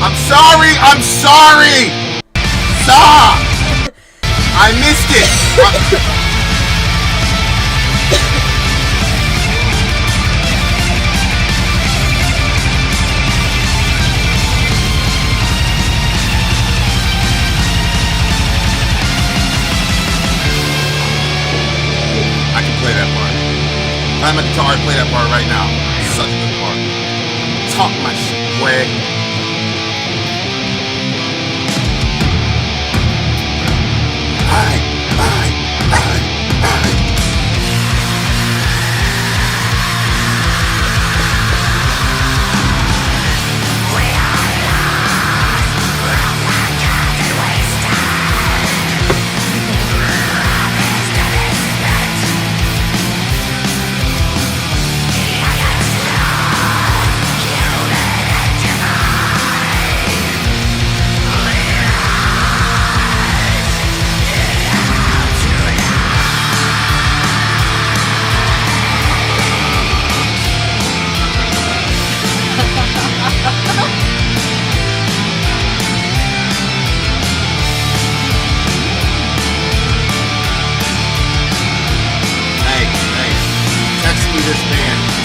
I'm sorry! Stop! I missed it! I can play that part. I'm a guitar, I play that part right now. Such a good part. Talk my shit, boy.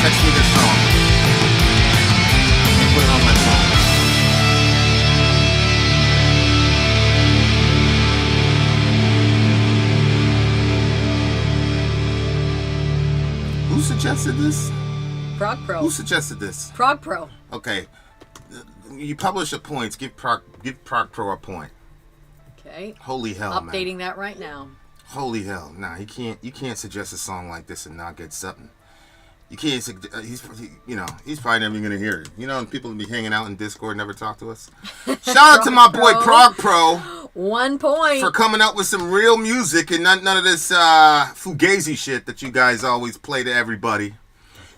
Text me this song. And put it on my phone. Who suggested this? Prog Pro. Who suggested this? Prog Pro. Okay. You publish the points. Give Prog Pro a point. Okay. Holy hell, man. Updating that right now. Holy hell. Nah, you can't suggest a song like this and not get something. You can't. He's probably never even gonna hear it. You know, and people be hanging out in Discord, never talk to us. Shout out to my boy Prog Pro. 1 point for coming up with some real music and none of this fugazi shit that you guys always play to everybody.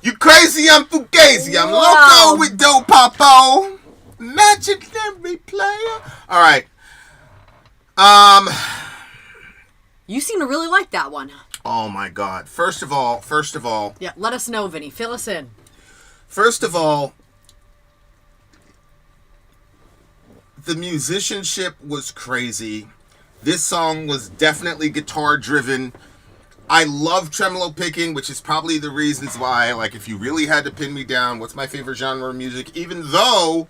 You crazy? I'm fugazi. I'm loco with dope popo. Imaginary player. All right. You seem to really like that one. Oh my God. First of all. Yeah, let us know, Vinny. Fill us in. First of all, the musicianship was crazy. This song was definitely guitar driven. I love tremolo picking, which is probably the reasons why, like, if you really had to pin me down, what's my favorite genre of music? Even though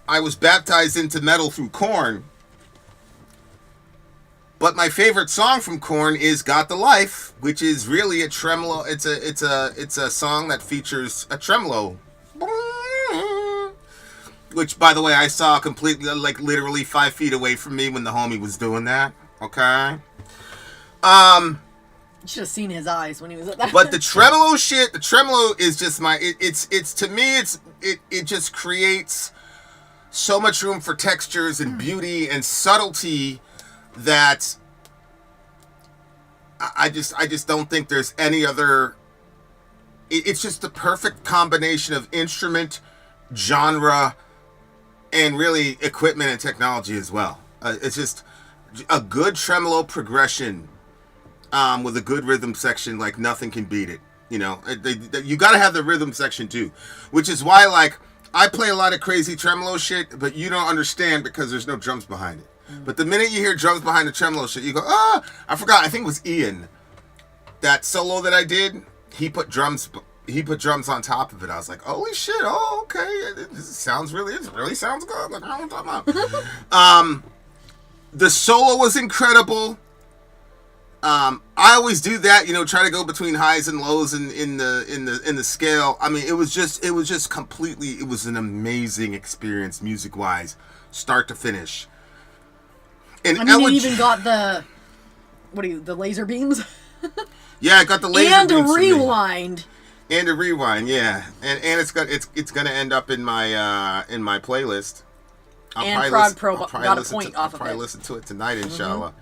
I was baptized into metal through Korn. But my favorite song from Korn is "Got the Life," which is really a tremolo. It's a song that features a tremolo, which, by the way, I saw completely, like, literally 5 feet away from me when the homie was doing that. Okay. You should have seen his eyes when he was at that. But the tremolo is just it's to me it just creates so much room for textures and beauty and subtlety that I just don't think there's any other. It's just the perfect combination of instrument, genre, and really equipment and technology as well. It's just a good tremolo progression with a good rhythm section. Like, nothing can beat it. You know, you got to have the rhythm section too, which is why, like, I play a lot of crazy tremolo shit, but you don't understand because there's no drums behind it. But the minute you hear drums behind the tremolo shit, you go, I forgot. I think it was Ian that solo that I did, he put drums on top of it. I was like, holy shit, oh, okay. It really sounds good. Like, I don't know what I'm talking about. The solo was incredible. I always do that, try to go between highs and lows in the scale. I mean, it was just completely, it was an amazing experience music-wise, start to finish. And it even got the laser beams? Yeah, I got the laser and beams. And a rewind. And a rewind, yeah. And it's gonna end up in my playlist. I'll probably listen to it tonight, inshallah.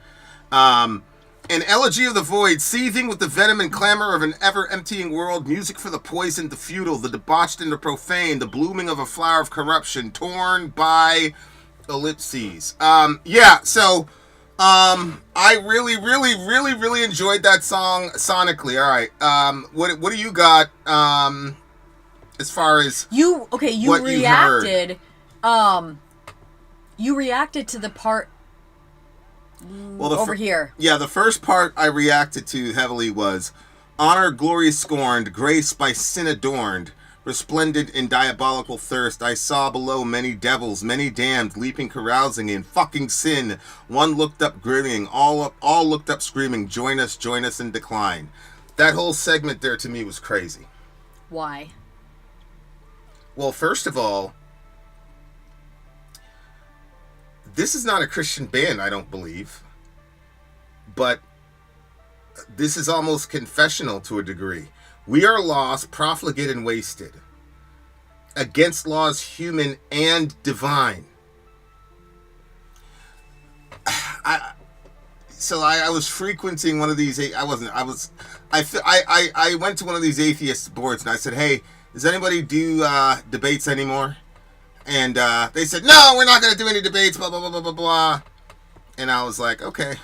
An elegy of the void, seething with the venom and clamor of an ever-emptying world, music for the poisoned, the futile, the debauched and the profane, the blooming of a flower of corruption, torn by ellipses. I really, really, really, really enjoyed that song sonically. All right, what do you got, as far as you reacted, you reacted to the part over here. Yeah, the first part I reacted to heavily was honor, glory scorned, grace by sin adorned, resplendent in diabolical thirst. I saw below many devils, many damned, leaping, carousing in fucking sin. One looked up grinning, all looked up screaming, join us in decline. That whole segment there to me was crazy. Why? Well, first of all, this is not a Christian band, I don't believe. But this is almost confessional to a degree. We are lost, profligate, and wasted. Against laws human and divine. I was frequenting one of these. I went to one of these atheist boards and I said, "Hey, does anybody do debates anymore?" And they said, "No, we're not going to do any debates." Blah blah blah blah blah blah. And I was like, "Okay."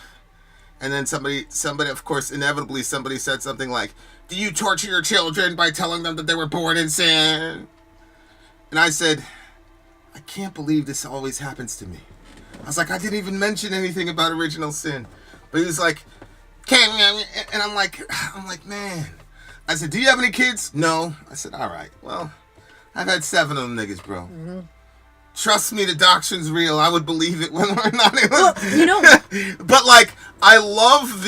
And then somebody, of course, inevitably, somebody said something like, "Do you torture your children by telling them that they were born in sin?" And I said, "I can't believe this always happens to me." I was like, "I didn't even mention anything about original sin." But he was like, and I'm like, man. I said, "Do you have any kids?" "No." I said, "All right. Well, I've had 7 of them niggas, bro." Mm-hmm. Trust me, the doctrine's real. I would believe it when we're not. But like, I love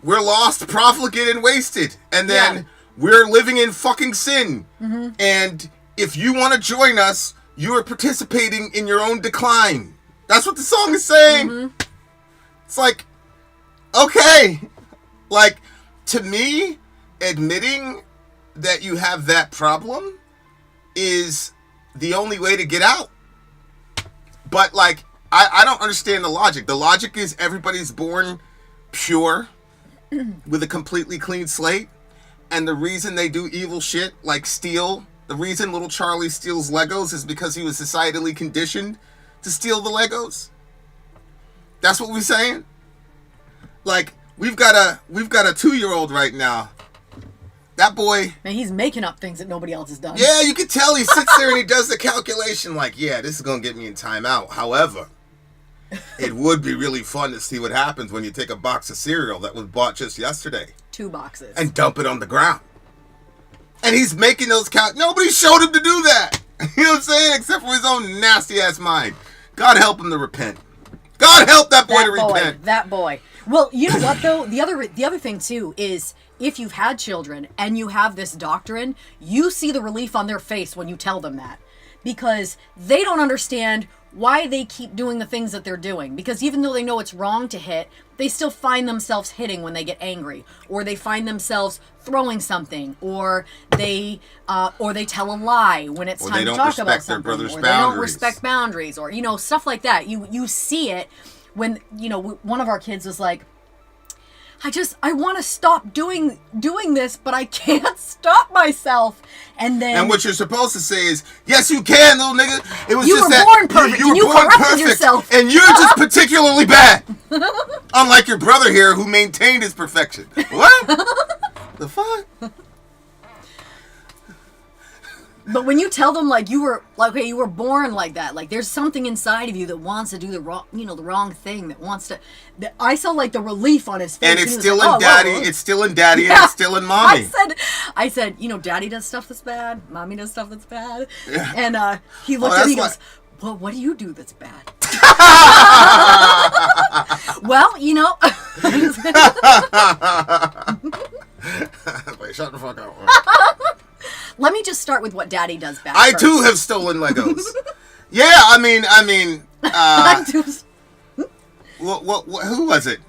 we're lost, profligate, and wasted. And then we're living in fucking sin. Mm-hmm. And if you want to join us, you are participating in your own decline. That's what the song is saying. Mm-hmm. It's like, okay. Like, to me, admitting that you have that problem is the only way to get out. But, like, I don't understand the logic. The logic is everybody's born pure with a completely clean slate. And the reason they do evil shit, like steal, the reason little Charlie steals Legos is because he was societally conditioned to steal the Legos. That's what we're saying. Like, we've got a 2-year-old right now. That boy... Man, he's making up things that nobody else has done. Yeah, you can tell he sits there and he does the calculation like, yeah, this is going to get me in timeout. However, it would be really fun to see what happens when you take a box of cereal that was bought just yesterday. 2 boxes. And dump it on the ground. And he's making those Nobody showed him to do that. You know what I'm saying? Except for his own nasty-ass mind. God help him to repent. God help that boy to repent. That boy. Well, you know what, though? The other thing, too, is... if you've had children and you have this doctrine, you see the relief on their face when you tell them that. Because they don't understand why they keep doing the things that they're doing. Because even though they know it's wrong to hit, they still find themselves hitting when they get angry. Or they find themselves throwing something. Or they tell a lie when it's time to talk about something. Or they don't respect boundaries. Or, stuff like that. You see it when, one of our kids was like, I want to stop doing this, but I can't stop myself. And what you're supposed to say is, yes, you can, little nigga. It was you just were born perfect. You corrected perfect, yourself. And you're just particularly bad. Unlike your brother here, who maintained his perfection. What? The fuck? But when you tell them like you were born like that, like there's something inside of you that wants to do the wrong thing, that wants to. I saw like the relief on his face, and it's still in Daddy. It's still in Daddy, and it's still in Mommy. I said, Daddy does stuff that's bad, Mommy does stuff that's bad, Yeah. and he looked at me and goes, "Well, what do you do that's bad?" Well, Wait, shut the fuck up. Let me just start with what Daddy does bad. I first. too have stolen Legos. Yeah, I mean, who was it?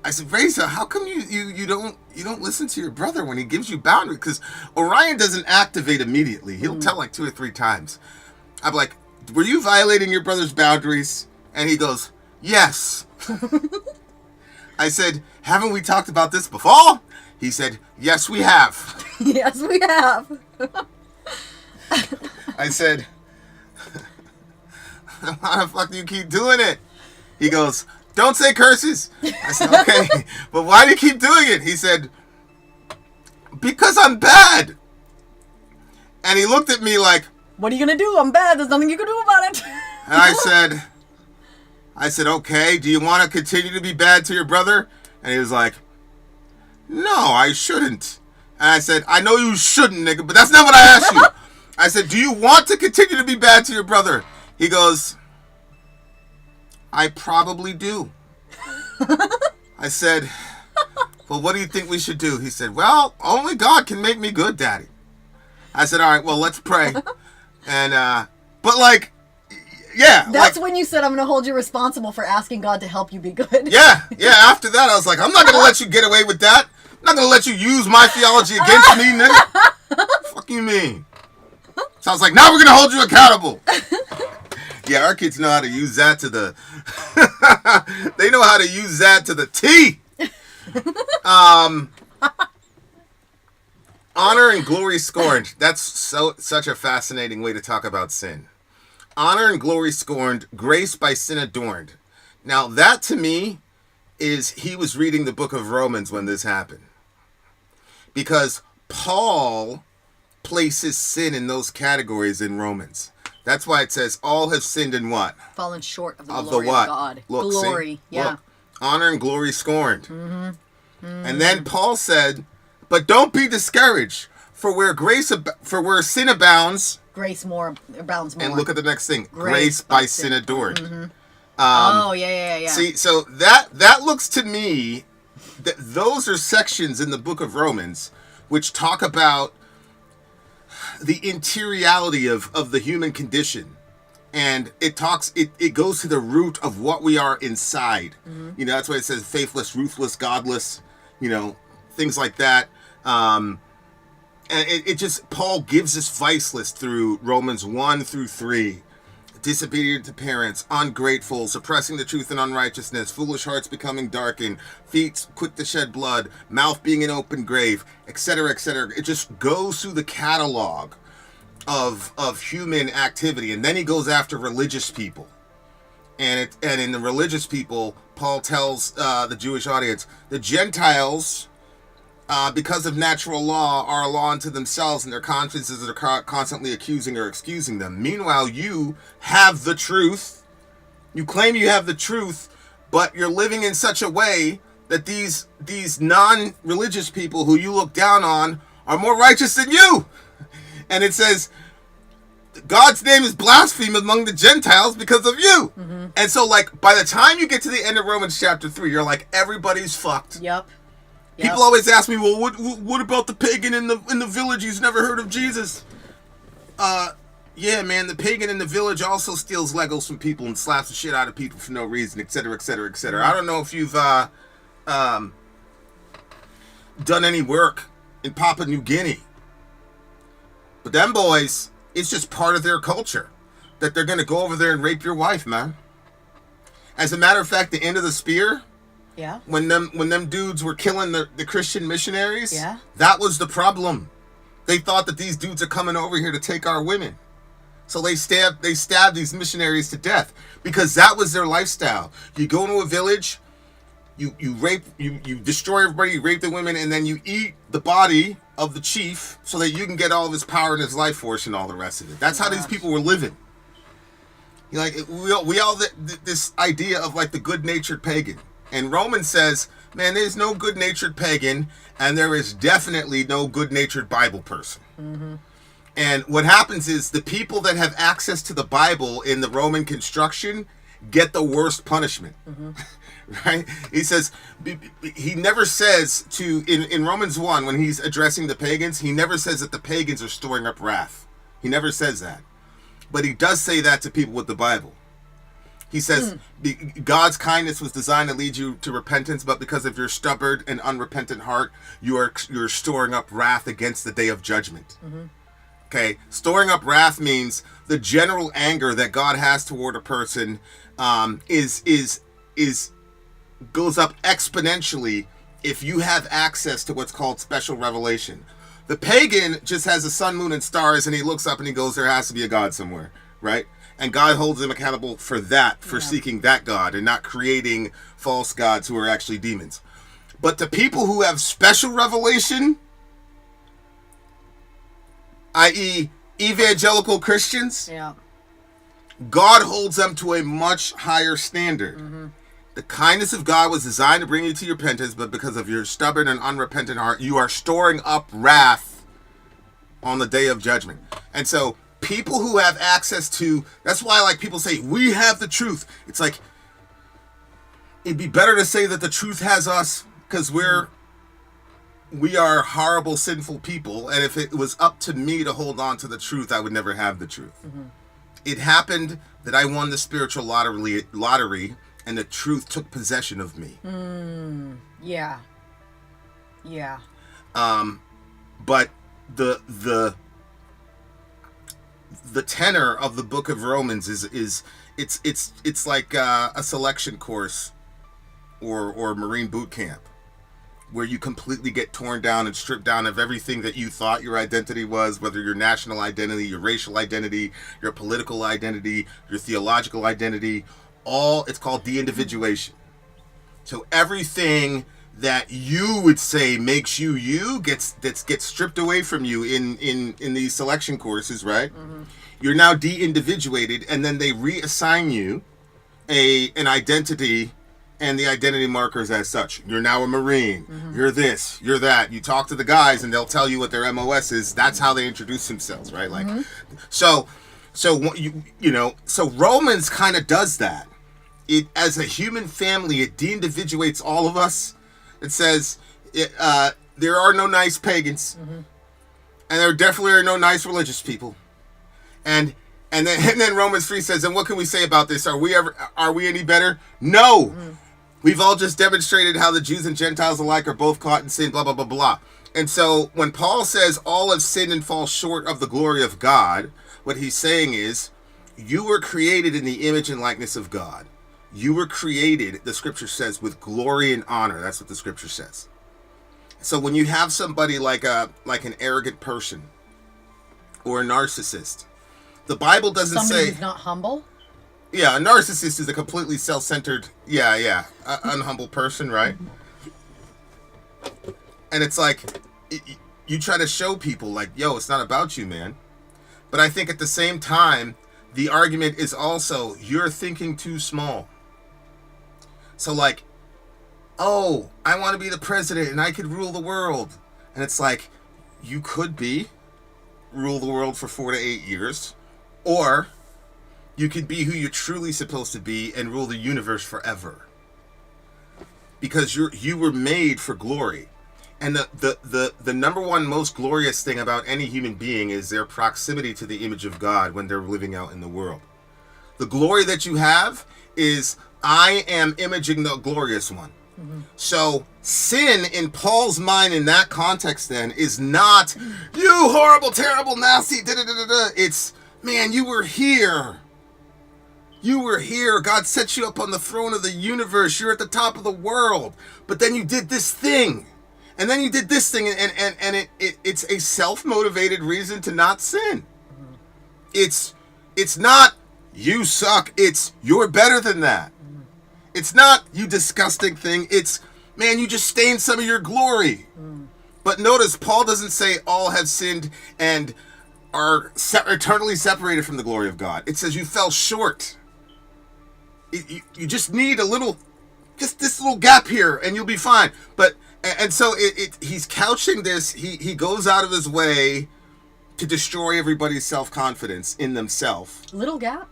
I said, Reza, how come you don't listen to your brother when he gives you boundaries? Because Orion doesn't activate immediately. He'll tell like 2 or 3 times. I'm like, were you violating your brother's boundaries? And he goes, yes. I said, haven't we talked about this before? He said, yes, we have. Yes, we have. I said, why the fuck do you keep doing it? He goes, don't say curses. I said, okay, but why do you keep doing it? He said, because I'm bad. And he looked at me like, what are you going to do? I'm bad. There's nothing you can do about it. And I said, okay, do you want to continue to be bad to your brother? And he was like, no, I shouldn't. And I said, I know you shouldn't, nigga, but that's not what I asked you. I said, do you want to continue to be bad to your brother? He goes, I probably do. I said, well, what do you think we should do? He said, well, only God can make me good, Daddy. I said, all right, well, let's pray. And, but like, yeah. That's when you said, I'm going to hold you responsible for asking God to help you be good. Yeah. After that, I was like, I'm not going to let you get away with that. I'm not going to let you use my theology against me, nigga. Fuck you mean? So I was like, now we're going to hold you accountable. Yeah, our kids know how to use that to the... they know how to use that to the T. Honor and glory scorned. That's such a fascinating way to talk about sin. Honor and glory scorned, grace by sin adorned. Now, that to me is he was reading the book of Romans when this happened. Because Paul places sin in those categories in Romans. That's why it says all have sinned in what? Fallen short of the glory of God. Look, glory, see? yeah. Look, honor and glory scorned. And then Paul said, but don't be discouraged, for where sin abounds, grace abounds more. And look at the next thing, grace by sin adorned. Yeah. See, so that looks to me that those are sections in the book of Romans which talk about the interiority of the human condition. And it goes to the root of what we are inside. That's why it says faithless, ruthless, godless, things like that. And it just, Paul gives us vice list through Romans 1 through 3. Disobedient to parents, ungrateful, suppressing the truth in unrighteousness, foolish hearts becoming darkened, feet quick to shed blood, mouth being an open grave, etc., etc. It just goes through the catalog of human activity. And then he goes after religious people. And in the religious people, Paul tells the Jewish audience, the Gentiles, because of natural law, are a law unto themselves, and their consciences are constantly accusing or excusing them. Meanwhile, you have the truth. You claim you have the truth, but you're living in such a way that these non-religious people who you look down on are more righteous than you. And it says, God's name is blasphemed among the Gentiles because of you. And so, like, by the time you get to the end of Romans chapter 3, you're like, everybody's fucked. Yep. People always ask me, well, what about the pagan in the village who's never heard of Jesus? Yeah, man, the pagan in the village also steals Legos from people and slaps the shit out of people for no reason, etc., etc., etc. I don't know if you've done any work in Papua New Guinea, but them boys, it's just part of their culture that they're going to go over there and rape your wife, man. As a matter of fact, the end of the spear... Yeah. When them dudes were killing the Christian missionaries, yeah, that was the problem. They thought that these dudes are coming over here to take our women. So they stabbed these missionaries to death because that was their lifestyle. You go into a village, you rape, you destroy everybody, you rape the women, and then you eat the body of the chief so that you can get all of his power and his life force and all the rest of it. That's how these people were living. Like, we all this idea of like the good-natured pagan. And Romans says, man, there's no good-natured pagan, and there is definitely no good-natured Bible person. Mm-hmm. And what happens is the people that have access to the Bible in the Roman construction get the worst punishment. Mm-hmm. Right? He says, he never says in Romans 1, when he's addressing the pagans, he never says that the pagans are storing up wrath. He never says that. But he does say that to people with the Bible. He says, God's kindness was designed to lead you to repentance, but because of your stubborn and unrepentant heart, you're storing up wrath against the day of judgment. Mm-hmm. Okay, storing up wrath means the general anger that God has toward a person goes up exponentially if you have access to what's called special revelation. The pagan just has a sun, moon, and stars, and he looks up and he goes, there has to be a God somewhere, right? And God holds him accountable for that, for seeking that God and not creating false gods who are actually demons. But the people who have special revelation, i.e. evangelical Christians, God holds them to a much higher standard. Mm-hmm. The kindness of God was designed to bring you to repentance, but because of your stubborn and unrepentant heart, you are storing up wrath on the day of judgment. And so people who have access to, that's why like people say, we have the truth. It's like, it'd be better to say that the truth has us, because we are horrible, sinful people. And if it was up to me to hold on to the truth, I would never have the truth. Mm-hmm. It happened that I won the spiritual lottery and the truth took possession of me. Yeah. But the tenor of the book of Romans is it's like a selection course or Marine boot camp, where you completely get torn down and stripped down of everything that you thought your identity was, whether your national identity, your racial identity, your political identity, your theological identity. It's called de-individuation. So everything that you would say makes you gets stripped away from you in these selection courses, right? Mm-hmm. You're now de-individuated, and then they reassign you an identity and the identity markers as such. You're now a Marine. Mm-hmm. You're this. You're that. You talk to the guys, and they'll tell you what their MOS is. That's how they introduce themselves, right? Like, so Romans kind of does that. It, as a human family, it de-individuates all of us. It says there are no nice pagans, and there definitely are no nice religious people. And then Romans 3 says, and what can we say about this? Are we any better? No. Mm-hmm. We've all just demonstrated how the Jews and Gentiles alike are both caught in sin, blah, blah, blah, blah. And so when Paul says all have sinned and fall short of the glory of God, what he's saying is you were created in the image and likeness of God. You were created, the scripture says, with glory and honor. That's what the scripture says. So when you have somebody like an arrogant person or a narcissist, the Bible doesn't say... Somebody who's not humble? Yeah, a narcissist is a completely self-centered, unhumble person, right? And it's like, you try to show people, like, yo, it's not about you, man. But I think at the same time, the argument is also, you're thinking too small. So like, oh, I want to be the president and I could rule the world. And it's like, you could rule the world for 4 to 8 years. Or you could be who you're truly supposed to be and rule the universe forever. Because you were made for glory. And the number one most glorious thing about any human being is their proximity to the image of God when they're living out in the world. The glory that you have is, I am imaging the glorious one. Mm-hmm. So sin in Paul's mind in that context then is not, you horrible, terrible, nasty, da-da-da-da-da. It's, man, you were here. You were here. God set you up on the throne of the universe. You're at the top of the world. But then you did this thing. And then you did this thing. And it's a self-motivated reason to not sin. It's not, you suck. It's, you're better than that. It's not, you disgusting thing. It's, man, you just stained some of your glory. But notice, Paul doesn't say all have sinned and are eternally separated from the glory of God. It says you fell short. You just need a little, just this little gap here, and you'll be fine. But, and so he's couching this, he goes out of his way to destroy everybody's self-confidence in themselves. Little gap?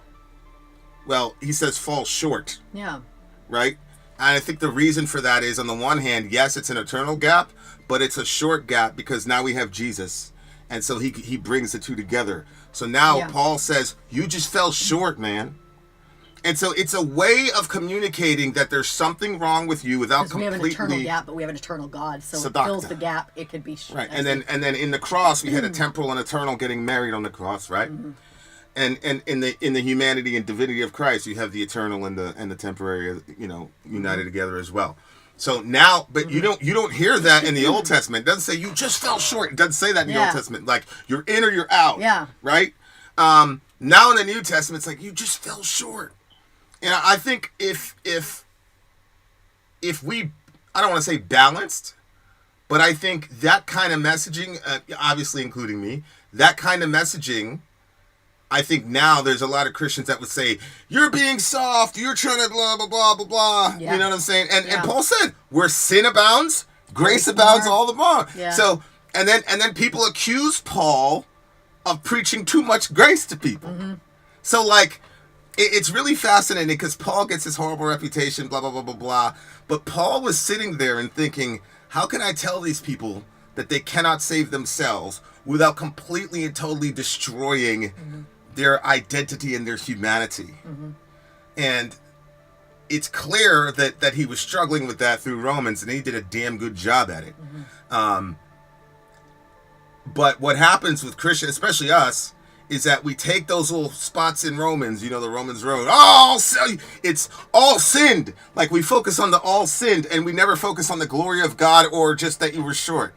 Well, he says fall short. Yeah. Right? And I think the reason for that is, on the one hand, yes, it's an eternal gap, but it's a short gap because now we have Jesus. And so he brings the two together. So now Paul says, you just fell short, man. And so it's a way of communicating that there's something wrong with you without completely... we have an eternal gap, but we have an eternal God. So it fills the gap. It could be... Right. And then in the cross, we had a temporal and eternal getting married on the cross, right? And in the humanity and divinity of Christ, you have the eternal and the temporary, united together as well. So now, but you don't hear that in the Old Testament. It doesn't say you just fell short. It doesn't say that in the Old Testament. Like you're in or you're out. Yeah. Right. Now in the New Testament, it's like you just fell short. And I think if we, I don't want to say balanced, but I think that kind of messaging, obviously including me, that kind of messaging. I think now there's a lot of Christians that would say, you're being soft, you're trying to blah, blah, blah, blah, blah. Yeah. You know what I'm saying? And Paul said, where sin abounds, grace abounds all the more. Yeah. So, and then people accuse Paul of preaching too much grace to people. So like, it's really fascinating because Paul gets this horrible reputation, blah, blah, blah, blah, blah. But Paul was sitting there and thinking, how can I tell these people that they cannot save themselves without completely and totally destroying their identity and their humanity? And it's clear that he was struggling with that through Romans, and he did a damn good job at it. But what happens with Christians, especially us, is that we take those little spots in Romans, the Romans road. Oh, it's all sinned. Like we focus on the all sinned, and we never focus on the glory of God or just that you were short.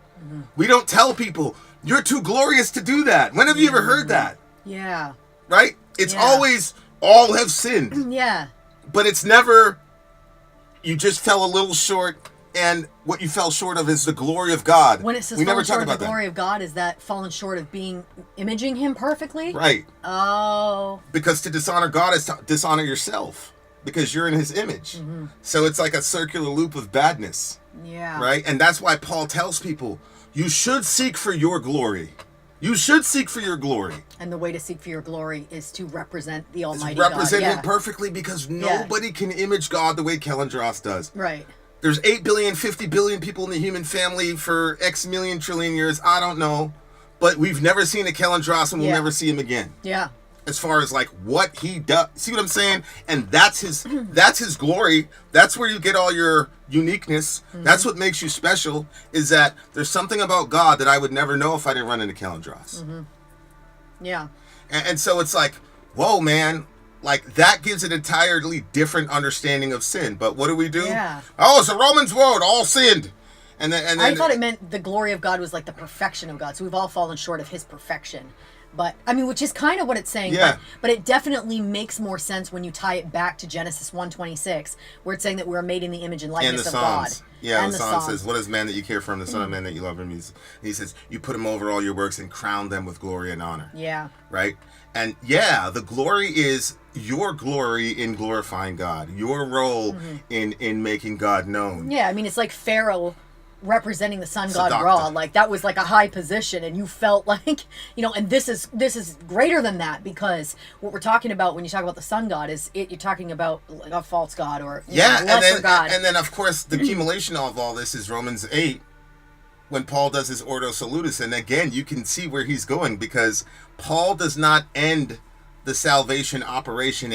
We don't tell people, you're too glorious to do that. When have you ever heard that? Yeah. Right? It's always, all have sinned. Yeah. But it's never, you just fell a little short, and what you fell short of is the glory of God. When it says fallen short of the glory of God, is that fallen short of imaging him perfectly? Right. Oh. Because to dishonor God is to dishonor yourself, because you're in his image. So it's like a circular loop of badness. Yeah. Right? And that's why Paul tells people, you should seek for your glory. You should seek for your glory. And the way to seek for your glory is to represent the Almighty God. Represent him perfectly, because nobody can image God the way Kellandros does. Right. There's 8 billion, 50 billion people in the human family for X million trillion years. I don't know. But we've never seen a Kellandros, and we'll never see him again. Yeah. As far as like what he does. See what I'm saying? And that's his glory. That's where you get all your uniqueness. That's what makes you special, is that there's something about God that I would never know if I didn't run into Kellandros. Yeah. And so it's like, whoa, man. Like, that gives an entirely different understanding of sin. But what do we do? Yeah. Oh, it's a Romans road, all sinned. And then I thought it meant the glory of God was like the perfection of God. So we've all fallen short of his perfection. But, I mean, which is kind of what it's saying. Yeah. But it definitely makes more sense when you tie it back to Genesis 1:26, where it's saying that we're made in the image and likeness of God. Yeah, and the song says, what is man that you care for him, the son of man that you love him? He says, you put him over all your works and crown them with glory and honor. Yeah. Right? And the glory is your glory in glorifying God, your role in making God known. Yeah, I mean, it's like Pharaoh representing the sun god Ra. Like, that was like a high position, and you felt like, and this is greater than that, because what we're talking about when you talk about the sun god is you're talking about like a false god or lesser god. And then of course the accumulation of all this is Romans 8, when Paul does his Ordo Salutis, and again you can see where he's going, because Paul does not end the salvation operation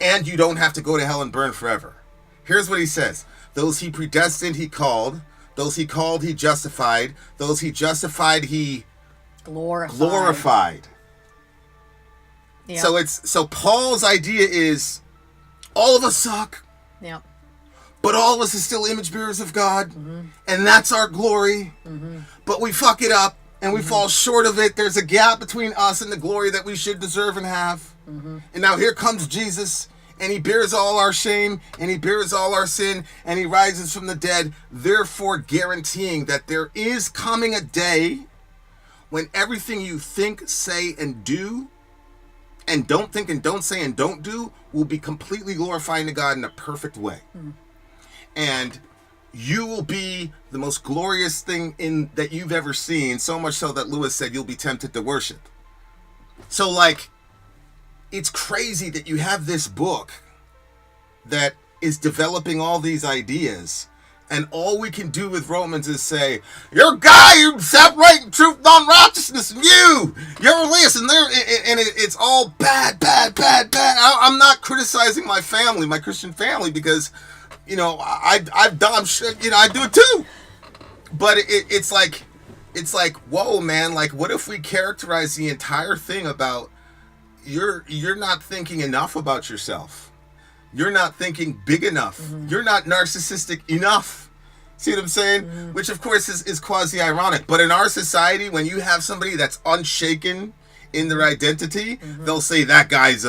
and you don't have to go to hell and burn forever. Here's what he says: those he predestined he called, those he called he justified, those he justified he glorified. Yeah. So Paul's idea is, all of us suck. Yeah. But all of us are still image bearers of God, and that's our glory. But we fuck it up, and we fall short of it. There's a gap between us and the glory that we should deserve and have. And now here comes Jesus, and he bears all our shame, and he bears all our sin, and he rises from the dead, therefore guaranteeing that there is coming a day when everything you think, say, and do, and don't think and don't say and don't do, will be completely glorifying to God in a perfect way. And you will be the most glorious thing that you've ever seen, so much so that Lewis said you'll be tempted to worship. So, like, it's crazy that you have this book that is developing all these ideas, and all we can do with Romans is say, you're a guy who's separating truth and unrighteousness, and you're this, and there, and it's all bad. I'm not criticizing my family, my Christian family, because, you know, I've done shit, you know, I do it too. But it's like, whoa, man, like, what if we characterize the entire thing about you're not thinking enough about yourself. You're not thinking big enough. You're not narcissistic enough. See what I'm saying? Which, of course, is quasi-ironic. But in our society, when you have somebody that's unshaken in their identity, they'll say that guy's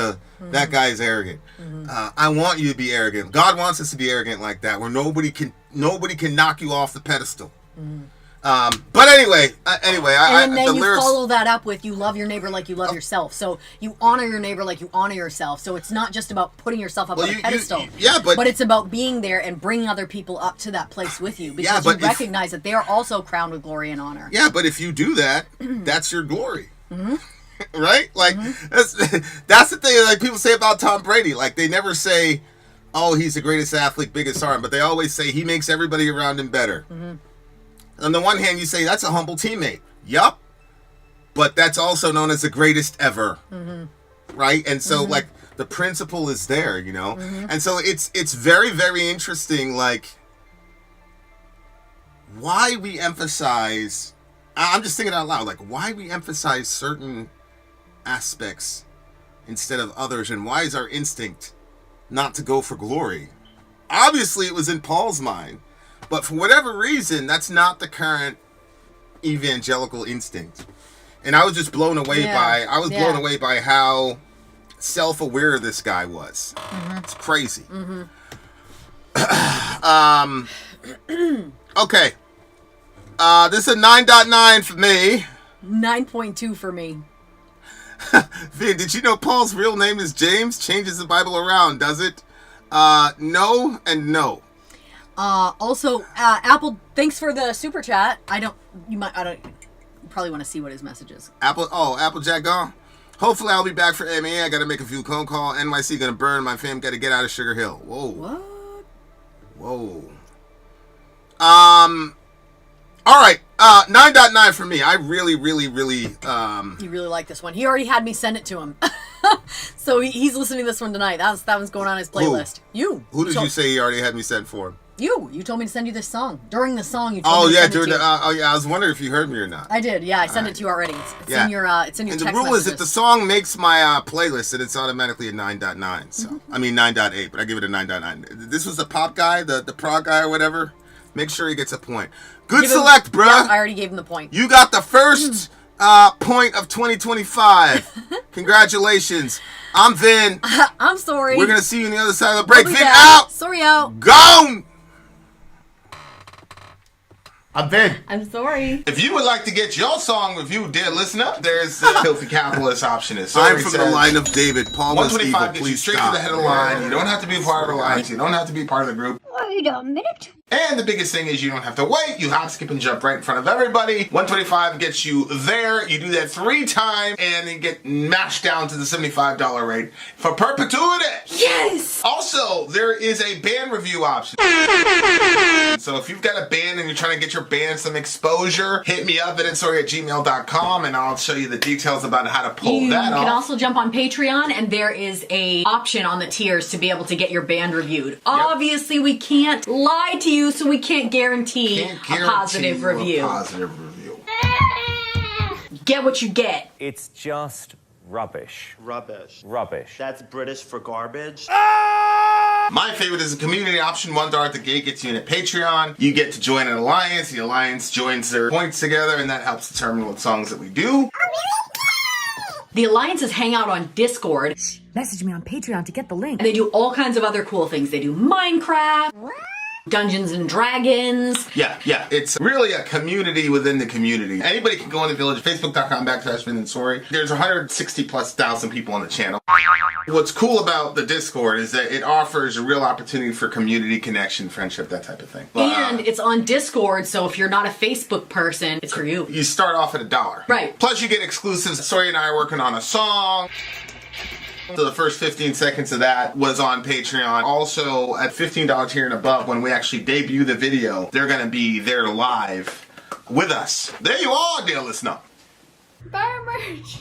arrogant. I want you to be arrogant. God wants us to be arrogant like that, where nobody can knock you off the pedestal. But anyway, and then the you lyrics, follow that up with you love your neighbor like you love yourself. So you honor your neighbor like you honor yourself. So it's not just about putting yourself up on a pedestal. But it's about being there and bringing other people up to that place with you, because you recognize that they are also crowned with glory and honor. Yeah, but if you do that, that's your glory. Right? Like, that's the thing, like, people say about Tom Brady. Like, they never say, oh, he's the greatest athlete, biggest arm, but they always say he makes everybody around him better. On the one hand, you say that's a humble teammate. Yup. But that's also known as the greatest ever. Right? And so, like, the principle is there, you know? And so it's very, very interesting, like, why we emphasize, I'm just thinking out loud, like, why we emphasize certain aspects instead of others, and why is our instinct not to go for glory? Obviously, it was in Paul's mind. But for whatever reason, that's not the current evangelical instinct. And I was just blown away blown away by how self-aware this guy was. It's crazy. Okay. This is a 9.9 for me. 9.2 for me. Vin, did you know Paul's real name is James? Changes the Bible around, does it? No and no. Also, Apple, thanks for the super chat. You probably want to see what his message is. Applejack gone. Hopefully I'll be back for MA. I gotta make a few phone calls. NYC gonna burn. My fam gotta get out of Sugar Hill. Whoa. What? Alright, 9.9 for me. I really You really like this one. He already had me send it to him. So he's listening to this one tonight. That one's going on his playlist. Who did you say he already had me sent for? You told me to send you this song. During the song, you told me to send it to you. I was wondering if you heard me or not. I did, yeah. I sent it to you already. It's in your text messages. And the rule is if the song makes my playlist, then it's automatically a 9.9. So I mean 9.8, but I give it a 9.9. This was the pop guy, the prog guy or whatever. Make sure he gets a point. Good select, bruh. Yeah, I already gave him the point. You got the first point of 2025. Congratulations. I'm Vin. I'm sorry. We're going to see you on the other side of the break. Vin out. Sorry out. Gone. I'm Vin. I'm sorry. If you would like to get your song reviewed, dear listener, there's the Filthy Capitalist option. I'm from the line of David. Paul was evil. 125 gets you straight to the head of the line. You don't have to be part of the alliance. You don't have to be part of the group. Wait a minute. And the biggest thing is you don't have to wait. You hop, skip, and jump right in front of everybody. 125 gets you there. You do that 3 times, and then get mashed down to the $75 rate for perpetuity. Yes! Also, there is a band review option. So if you've got a band and you're trying to get your band some exposure, hit me up at instory@gmail.com, and I'll show you the details about how to pull that off. You can also jump on Patreon, and there is a option on the tiers to be able to get your band reviewed. Yep. Obviously, we can't lie to you, so we can't guarantee a positive review. Get what you get. It's just rubbish. Rubbish. Rubbish. That's British for garbage. My favorite is a community option. $1 at the gate gets you in at Patreon. You get to join an alliance. The alliance joins their points together, and that helps determine what songs that we do. The alliances hang out on Discord. Message me on Patreon to get the link. And they do all kinds of other cool things. They do Minecraft, Dungeons and Dragons. Yeah. It's really a community within the community. Anybody can go in the village, facebook.com/VinandSori. There's 160,000+ people on the channel. What's cool about the Discord is that it offers a real opportunity for community connection, friendship, that type of thing. And it's on Discord, so if you're not a Facebook person, it's for you. You start off at $1. Right. Plus you get exclusives. Sori and I are working on a song. So the first 15 seconds of that was on Patreon. Also, at $15 here and above, when we actually debut the video, they're going to be there live with us. There you are, dear listener. Buy our merch.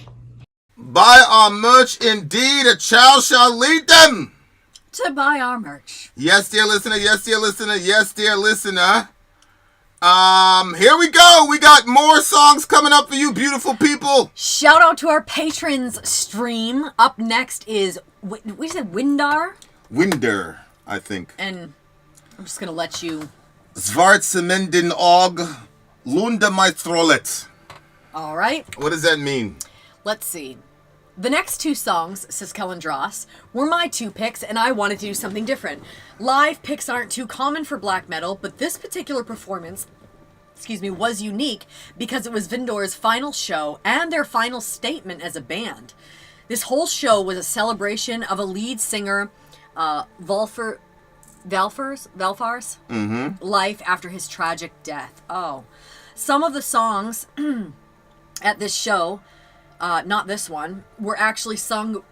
Buy our merch indeed. A child shall lead them To buy our merch. Yes, dear listener. Yes, dear listener. Yes, dear listener. Here we go. We got more songs coming up for you, beautiful people. Shout out to our patrons stream. Up next is, we said Windir, I think. And I'm just going to let you. Svartesmeden og Lundamyrstrollet. All right. What does that mean? Let's see. The next two songs, says Kellandros, were my two picks, and I wanted to do something different. Live picks aren't too common for black metal, but this particular performance, was unique because it was Windor's final show and their final statement as a band. This whole show was a celebration of a lead singer, Valfar's life after his tragic death. Oh. Some of the songs at this show, not this one, were actually sung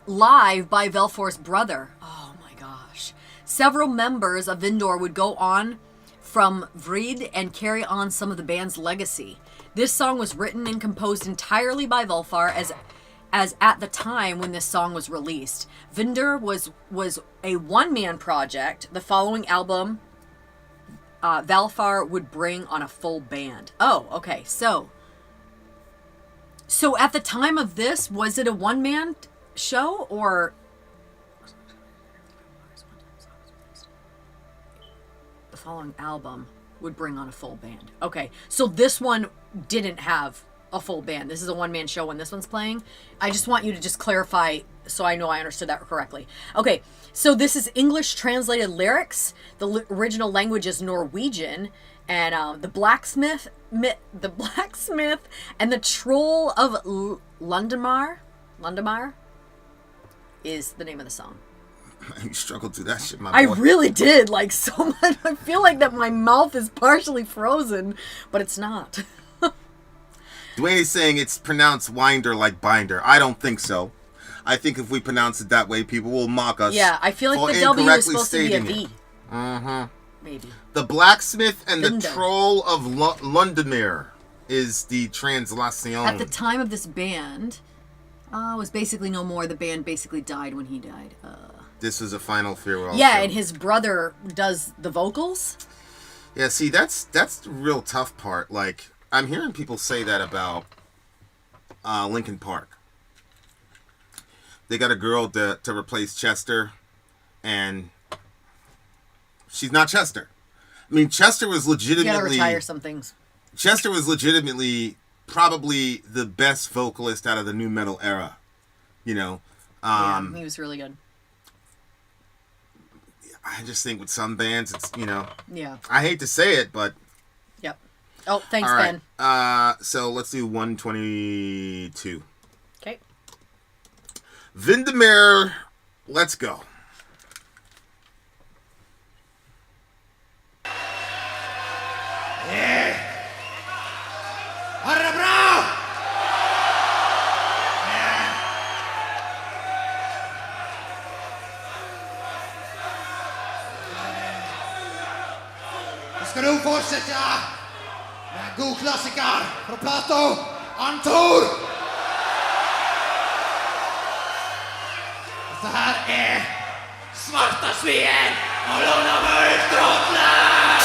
live by Valfar's brother. Oh my gosh. Several members of Windir would go on from Vrid and carry on some of the band's legacy. This song was written and composed entirely by Valfar as at the time when this song was released. Windir was a one-man project. The following album, Valfar would bring on a full band. Oh, okay. So at the time of this, was it a one-man show or... The following album would bring on a full band. Okay, so this one didn't have a full band. This is a one-man show when this one's playing. I just want you to just clarify so I know I understood that correctly. Okay, so this is English translated lyrics. The original language is Norwegian. And the blacksmith and the troll of Lundamar is the name of the song. You struggled through that shit, my boy. I really did, like, so much. I feel like that my mouth is partially frozen, but it's not. Dwayne is saying it's pronounced winder like binder. I don't think so. I think if we pronounce it that way, people will mock us. Yeah, I feel like the W is supposed to be a V. Mm-hmm. Maybe. The blacksmith and Windir. the troll of Lundamyr is the translation. At the time of this band, was basically no more. The band basically died when he died. This was a final farewell. Yeah, show. and his brother does the vocals. Yeah, see, that's the real tough part. Like, I'm hearing people say that about Linkin Park. They got a girl to replace Chester, and she's not Chester. I mean, Chester was legitimately... You gotta retire some things. Chester was legitimately probably the best vocalist out of the nu metal era. You know? Yeah, he was really good. I just think with some bands, it's, you know... Yeah. I hate to say it, but... Yep. Oh, thanks, all right. Ben. So let's do 122. Okay. Windermere, let's go. Ska du fortsätta med en god klassiker från Plato, Antor. Så här är Svartesmeden och Lundamyrstrollet.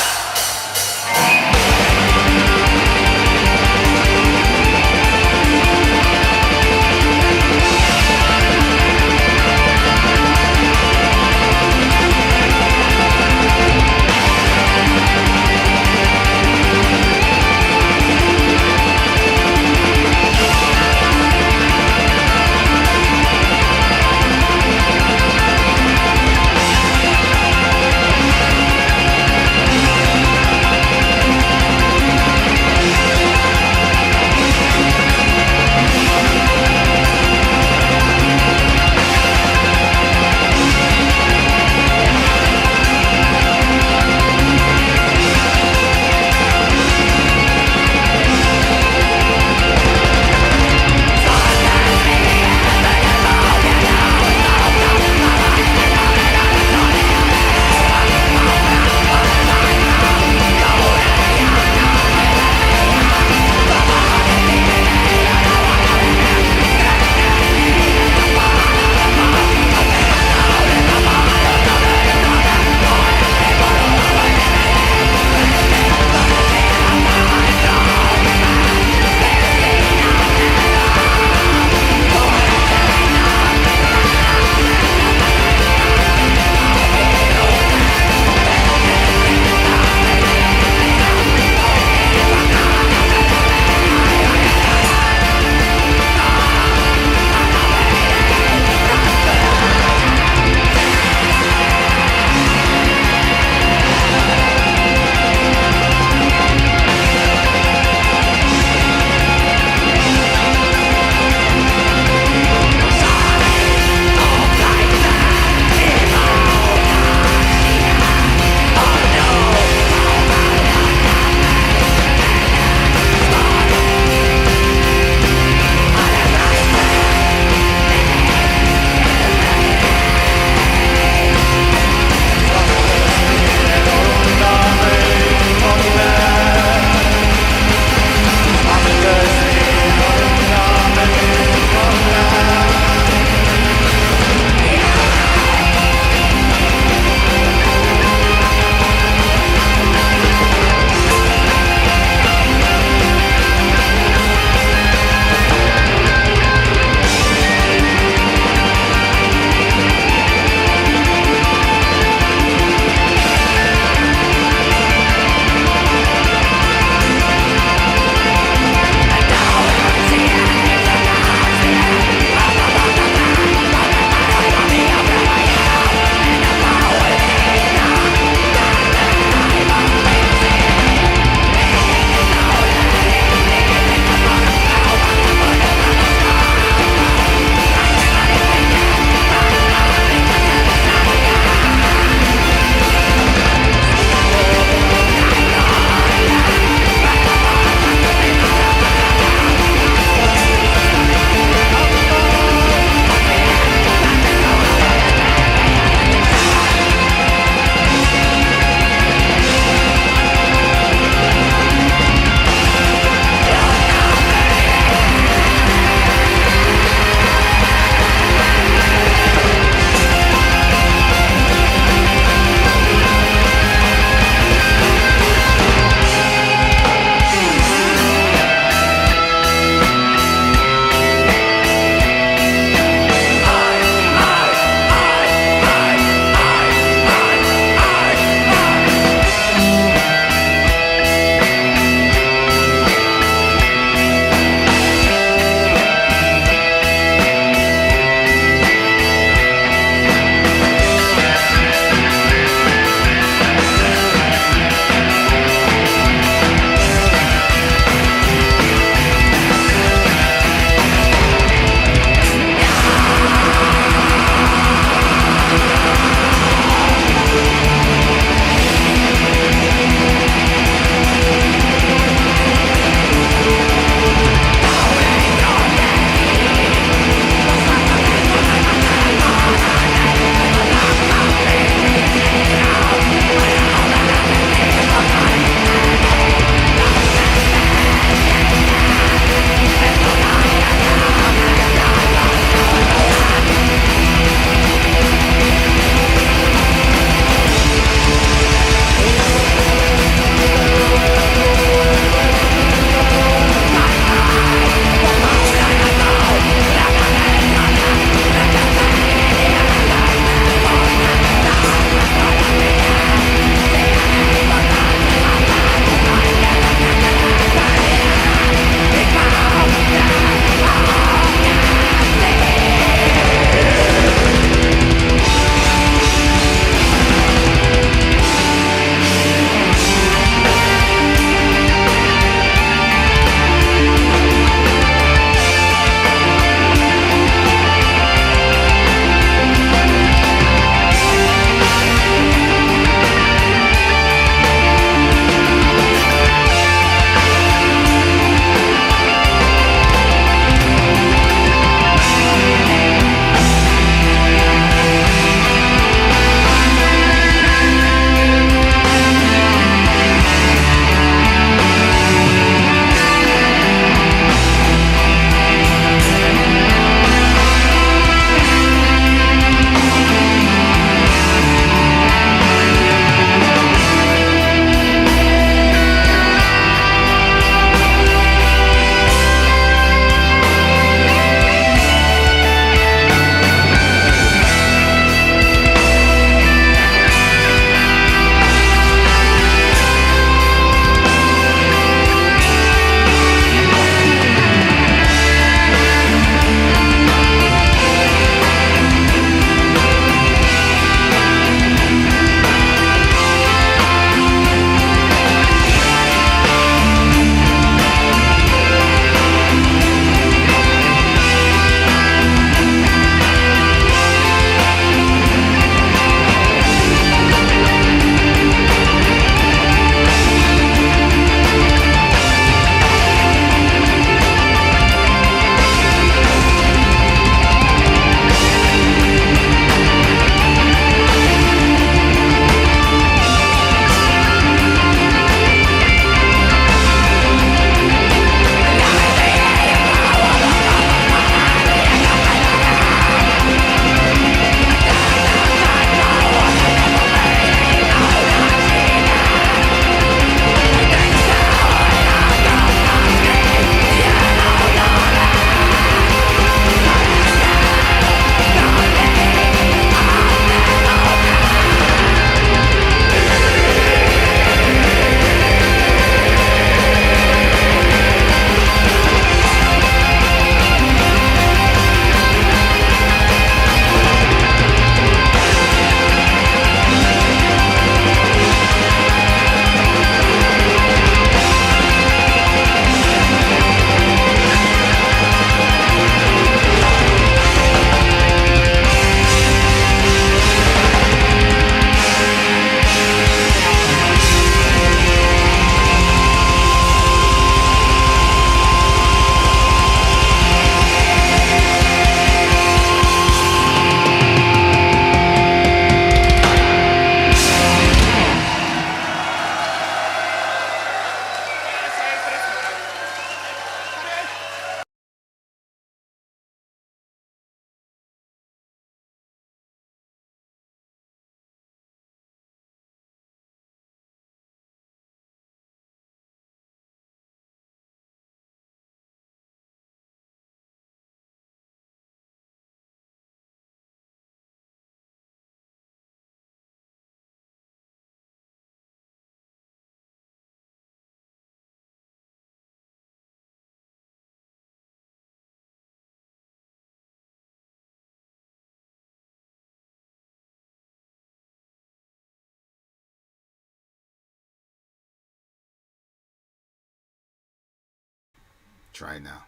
Try it now.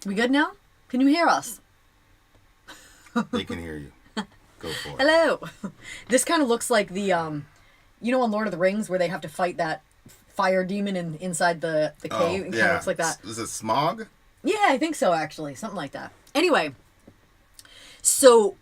We good now? Can you hear us? They can hear you. Go for it. Hello. This kind of looks like the, you know, on Lord of the Rings where they have to fight that fire demon inside the cave. It kind of looks like that. Is it Smog? Yeah, I think so, actually. Something like that. Anyway, so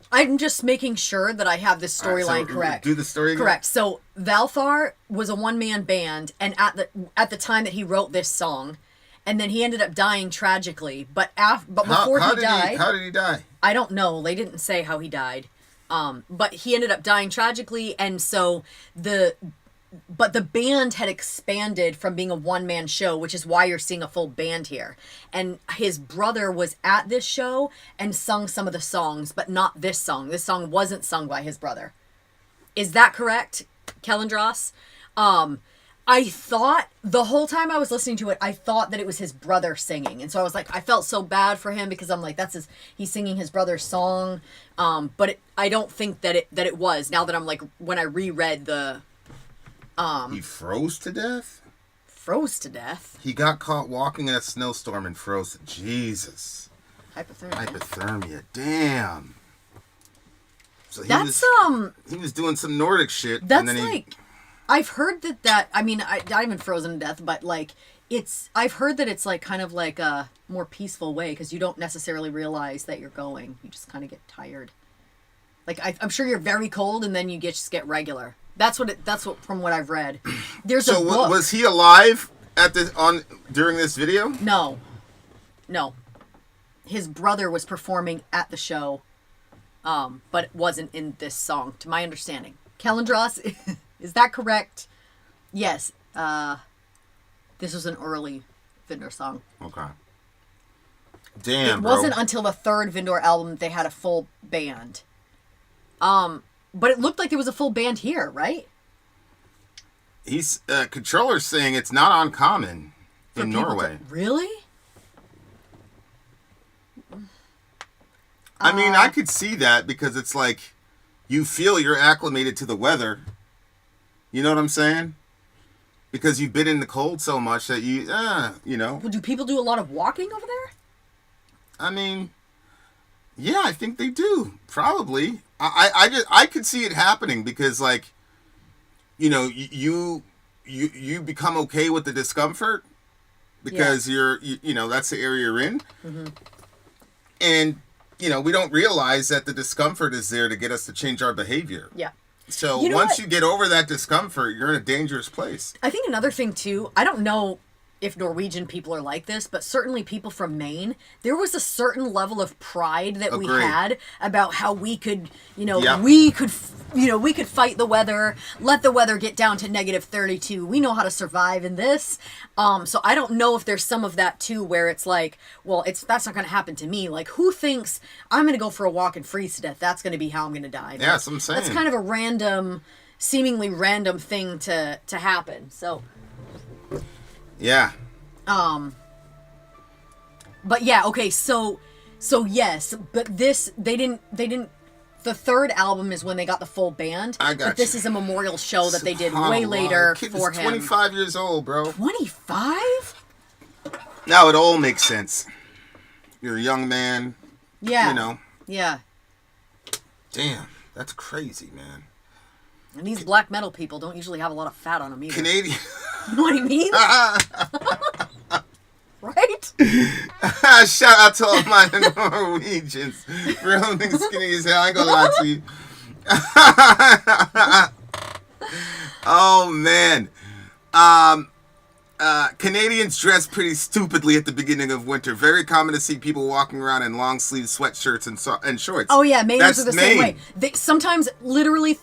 I'm just making sure that I have this storyline correct. Do the story again? Correct. So Valthar was a one-man band, and at the time that he wrote this song, and then he ended up dying tragically. But before he died, how did he die? I don't know. They didn't say how he died. But he ended up dying tragically, and so the band had expanded from being a one-man show, which is why you're seeing a full band here. And his brother was at this show and sung some of the songs, but not this song. This song wasn't sung by his brother. Is that correct, Kellandros? I thought, the whole time I was listening to it, I thought that it was his brother singing. And so I was like, I felt so bad for him because I'm like, he's singing his brother's song. But I don't think that it was. Now that I'm like, when I reread the... he froze to death? Froze to death? He got caught walking in a snowstorm and froze. Jesus. Hypothermia. Damn. So he was doing some Nordic shit. That's and then I've heard that I mean, I haven't frozen to death, but like I've heard that it's like kind of like a more peaceful way because you don't necessarily realize that you're going. You just kind of get tired. Like I'm sure you're very cold and then you just get regular. That's what from what I've read. There's a book. Was he alive during this video? No. His brother was performing at the show, but it wasn't in this song, to my understanding. Kellandros, is that correct? Yes. This was an early Windir song. Okay. Damn, It wasn't until the third Windir album that they had a full band. But it looked like there was a full band here, right? He's controller's saying it's not uncommon in Norway. Really? I mean, I could see that because it's like you feel you're acclimated to the weather. You know what I'm saying? Because you've been in the cold so much that you know. Well, do people do a lot of walking over there? I mean, yeah, I think they do. Probably. I could see it happening because, like, you know, you become okay with the discomfort because you know, that's the area you're in. Mm-hmm. And, you know, we don't realize that the discomfort is there to get us to change our behavior. Yeah. So once you get over that discomfort, you're in a dangerous place. I think another thing, too, I don't know if Norwegian people are like this, but certainly people from Maine, there was a certain level of pride that we had about how we could, you know, we could fight the weather, let the weather get down to -32. We know how to survive in this. So I don't know if there's some of that too, where it's like, well, that's not going to happen to me. Like, who thinks I'm going to go for a walk and freeze to death? That's going to be how I'm going to die. Yeah, that's what I'm saying. That's kind of a seemingly random thing to happen. So. Yeah. But yeah, okay, so yes, but this, they didn't, the third album is when they got the full band. I got But this is a memorial show that they did way later for him. 25 years old, bro. 25? Now it all makes sense. You're a young man. Yeah. You know. Yeah. Damn, that's crazy, man. And these black metal people don't usually have a lot of fat on them either. Canadian. You know what I mean? Right? Shout out to all my Norwegians. Real niggas skinny as hell. I ain't gonna lie to you. Oh, man. Canadians dress pretty stupidly at the beginning of winter. Very common to see people walking around in long sleeve sweatshirts and shorts. Oh, yeah. Mainers are the same way. They sometimes literally...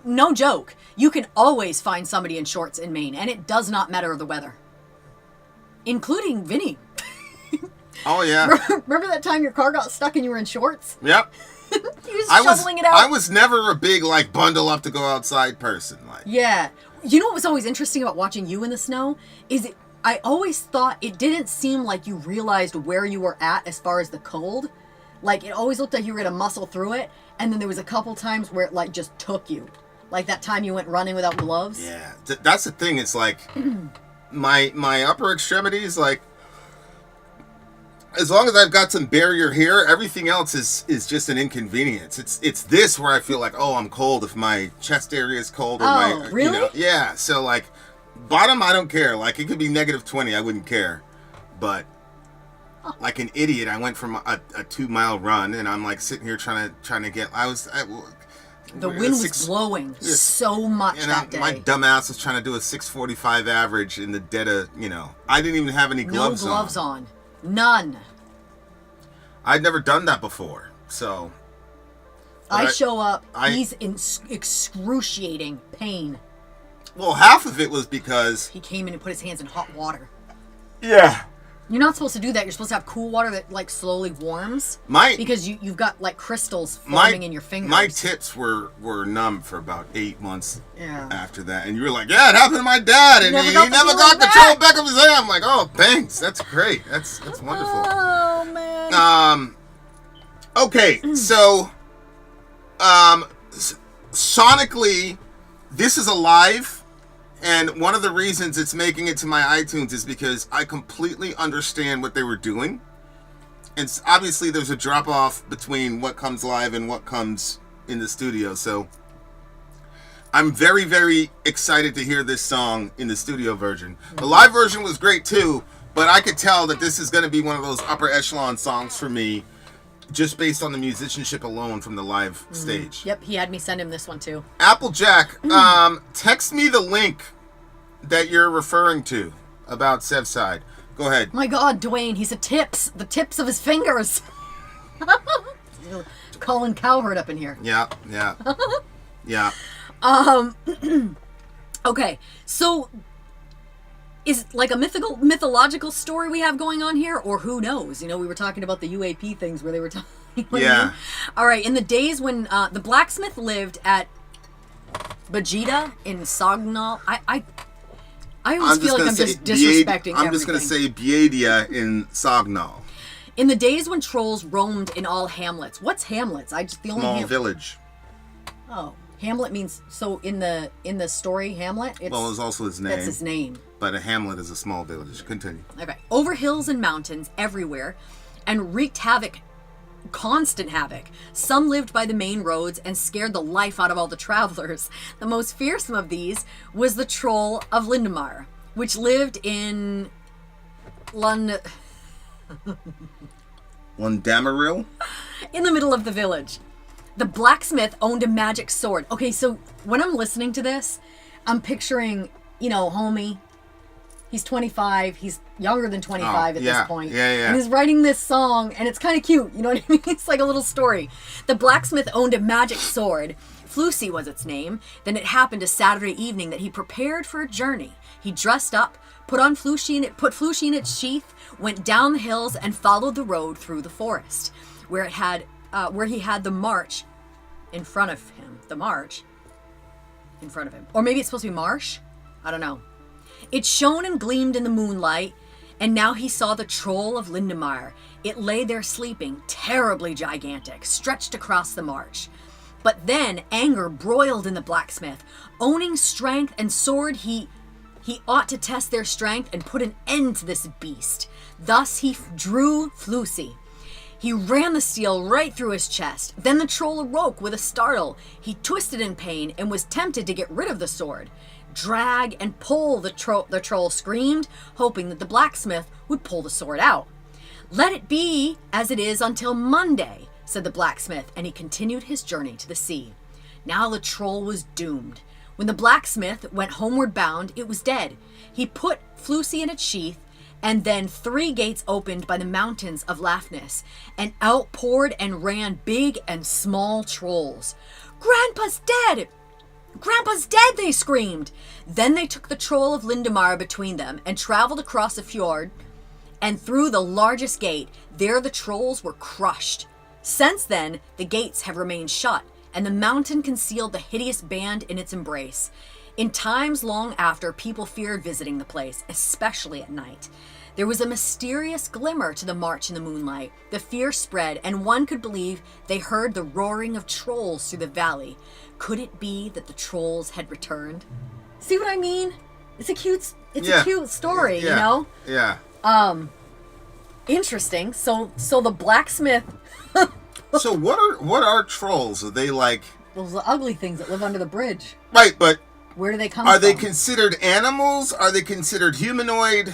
No joke. You can always find somebody in shorts in Maine, and it does not matter the weather. Including Vinny. Oh, yeah. Remember that time your car got stuck and you were in shorts? Yep. He was shoveling it out. I was never a big, like, bundle up to go outside person. Like. Yeah. You know what was always interesting about watching you in the snow? I always thought it didn't seem like you realized where you were at as far as the cold. Like, it always looked like you were going to muscle through it. And then there was a couple times where it, like, just took you. Like that time you went running without gloves. Yeah. That's the thing. It's like, my upper extremities, like, as long as I've got some barrier here, everything else is just an inconvenience. It's this where I feel like, oh, I'm cold if my chest area is cold or my really? yeah. So like bottom, I don't care. Like it could be -20, I wouldn't care. But like an idiot, I went from a 2-mile run, and I'm like sitting here trying to get. The wind was blowing so much that day. My dumbass was trying to do a 6:45 average in the dead of, I didn't even have any gloves on. No gloves on. None. I'd never done that before, so. I show up, he's in excruciating pain. Well, half of it was because... He came in and put his hands in hot water. Yeah. You're not supposed to do that. You're supposed to have cool water that like slowly warms. Because you've got like crystals forming in your fingers. My tips were numb for about 8 months after that. And you were like, yeah, it happened to my dad. And he never got control back of his hand. I'm like, oh, thanks. That's great. That's wonderful. Oh, man. Okay, so sonically, this is alive. And one of the reasons it's making it to my iTunes is because I completely understand what they were doing. And obviously there's a drop off between what comes live and what comes in the studio. So I'm very, very excited to hear this song in the studio version. The live version was great too, but I could tell that this is going to be one of those upper echelon songs for me, just based on the musicianship alone from the live stage. Yep, he had me send him this one too. Applejack, text me the link that you're referring to about Sevside. Go ahead. My God, Dwayne, he's the tips of his fingers. Colin Cowherd up in here. Yeah. Yeah. Okay, so is it like a mythological story we have going on here, or who knows? We were talking about the UAP things where they were talking. Yeah. All right, in the days when the blacksmith lived at Bajida in Sognal, I always feel like I'm just disrespecting everything. I'm just going to say Biedia in Sognal. In the days when trolls roamed in all hamlets. What's hamlets? Small village. Oh, Hamlet means, so in the story Hamlet, it's also his name. That's his name. But a hamlet is a small village. Continue. Okay. Over hills and mountains everywhere, and wreaked havoc. Constant havoc. Some lived by the main roads and scared the life out of all the travelers. The most fearsome of these was the troll of Lundamyr, which lived in Lundamyrstrollet? In the middle of the village. The blacksmith owned a magic sword. Okay, so when I'm listening to this, I'm picturing, homie. He's 25. He's younger than 25 at this point. Yeah. And he's writing this song, and it's kind of cute. You know what I mean? It's like a little story. The blacksmith owned a magic sword. Flusy was its name. Then it happened a Saturday evening that he prepared for a journey. He dressed up, put Flusy in its sheath, went down the hills, and followed the road through the forest, where he had the march in front of him. The march in front of him. Or maybe it's supposed to be marsh? I don't know. It shone and gleamed in the moonlight, and now he saw the troll of Lundamyr. It lay there sleeping, terribly gigantic, stretched across the march. But then anger broiled in the blacksmith. Owning strength and sword, he ought to test their strength and put an end to this beast. Thus he drew Flusy. He ran the steel right through his chest. Then the troll awoke with a startle. He twisted in pain and was tempted to get rid of the sword. Drag and pull, the troll screamed, hoping that the blacksmith would pull the sword out. Let it be as it is until Monday, said the blacksmith, and he continued his journey to the sea. Now the troll was doomed. When the blacksmith went homeward bound, it was dead. He put Flusy in its sheath, and then 3 gates opened by the mountains of Lafnis, and out poured and ran big and small trolls. Grandpa's dead! Grandpa's dead, they screamed. Then they took the troll of Lundamyr between them and traveled across a fjord and through the largest gate. There the trolls were crushed. Since then, the gates have remained shut, and the mountain concealed the hideous band in its embrace. In times long after, people feared visiting the place, especially at night. There was a mysterious glimmer to the march in the moonlight. The fear spread, and one could believe they heard the roaring of trolls through the valley. Could it be that the trolls had returned? See what I mean? It's a cute story, you know? Yeah. Interesting. So the blacksmith. So what are trolls? Are they like Those ugly things that live under the bridge. right? But Where do they come are from? they considered animals? Are they considered humanoid?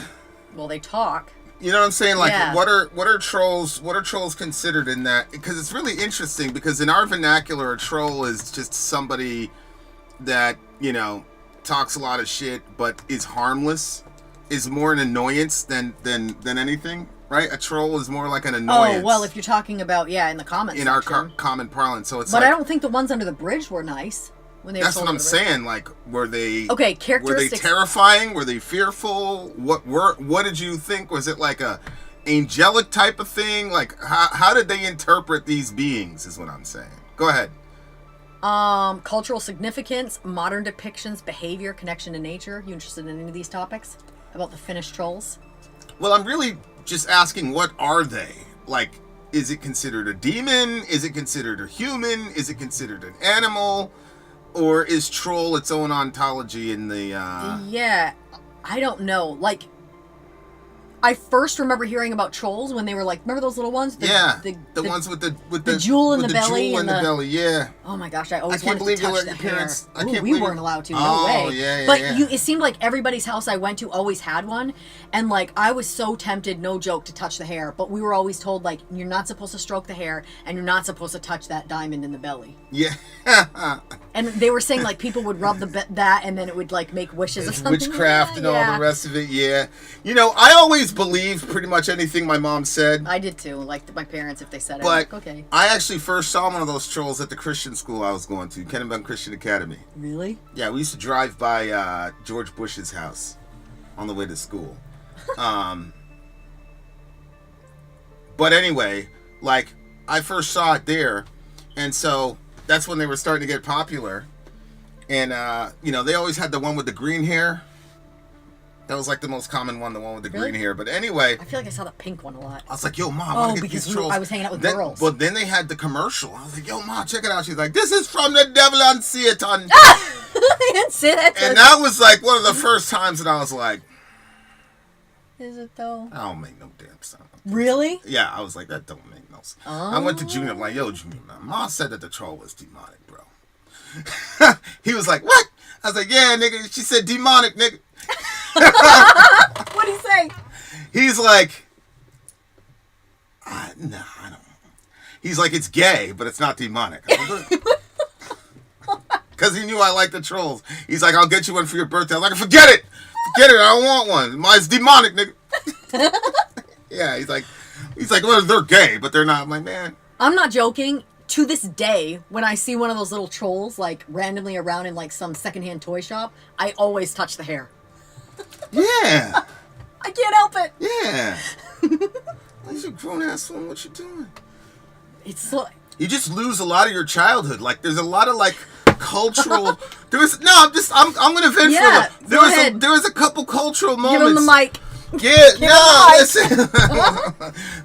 Well, they talk. You know what I'm saying? Like, Yeah. what are trolls? What are trolls considered in that? Because it's really interesting. Because in our vernacular, a troll is just somebody that talks a lot of shit, but is harmless. Is more an annoyance than anything, right? A troll is more like an annoyance. Oh well, if you're talking about in the comments in our common parlance, so it's. But like, I don't think the ones under the bridge were nice when they. That's were what I'm saying. Like, were they? Okay, Were they characteristics. terrifying? Were they fearful? What did you think? Was it like a angelic type of thing? Like, how did they interpret these beings? Is what I'm saying. Go ahead. Cultural significance, modern depictions, behavior, connection to nature. You interested in any of these topics about the Finnish trolls? Well, I'm really just asking, what are they? Like, is it considered a demon? Is it considered a human? Is it considered an animal? Or is troll its own ontology in the... Yeah, I don't know. Like, I first remember hearing about trolls when they were like, remember those little ones? The ones with the jewel in with the belly jewel in and the belly, yeah. Oh my gosh, I always I can't wanted to believe you touch let the your hair. parents- I Ooh, can't we believe- weren't allowed to. No Oh, way. yeah, but yeah. it seemed like everybody's house I went to always had one, and like I was so tempted, no joke, to touch the hair. But we were always told like you're not supposed to stroke the hair, and you're not supposed to touch that diamond in the belly. Yeah. And they were saying like people would rub that, and then it would like make wishes or something. Witchcraft and all Yeah. the rest of it, yeah. I always believed pretty much anything my mom said. I did too. Like my parents, if they said it, But I'm like, okay. I actually first saw one of those trolls at the Christian school I was going to, Kennebunk Christian Academy. Really? Yeah, we used to drive by George Bush's house on the way to school. But anyway, like, I first saw it there, and so that's when they were starting to get popular. And, they always had the one with the green hair. That was like the most common one, the one with the green hair. But anyway, I feel like I saw the pink one a lot. I was like, yo, Mom, I Oh, want to get because these trolls. I was hanging out with Then- girls. Well, then they had the commercial. I was like, yo, Mom, check it out. She's like, this is from the devil and Satan. I didn't say that. And that was like one of the first times that I was like, Is it though? I don't make no damn sense. Really? Yeah, I was like, that don't make no sense. I went to Junior, I'm like, yo, Junior, man, Mom said that the troll was demonic, bro. He was like, what? I was like, yeah, nigga. She said demonic, nigga. What'd he say? He's like, nah, I don't. He's like, it's gay, but it's not demonic. Because he knew I liked the trolls. He's like, I'll get you one for your birthday. I'm like, forget it. Forget it. I don't want one. Mine's demonic, nigga. Yeah, he's like, well, they're gay, but they're not. I'm like, man. I'm not joking. To this day, when I see one of those little trolls like randomly around in like some secondhand toy shop, I always touch the hair. Yeah. I can't help it. Yeah. You're a grown ass woman. What you doing? It's like, You just lose a lot of your childhood. Like, there's a lot of like cultural. I'm gonna vent Yeah, for go ahead. There was a couple cultural give moments. him the mic. Yeah, Give no, him listen.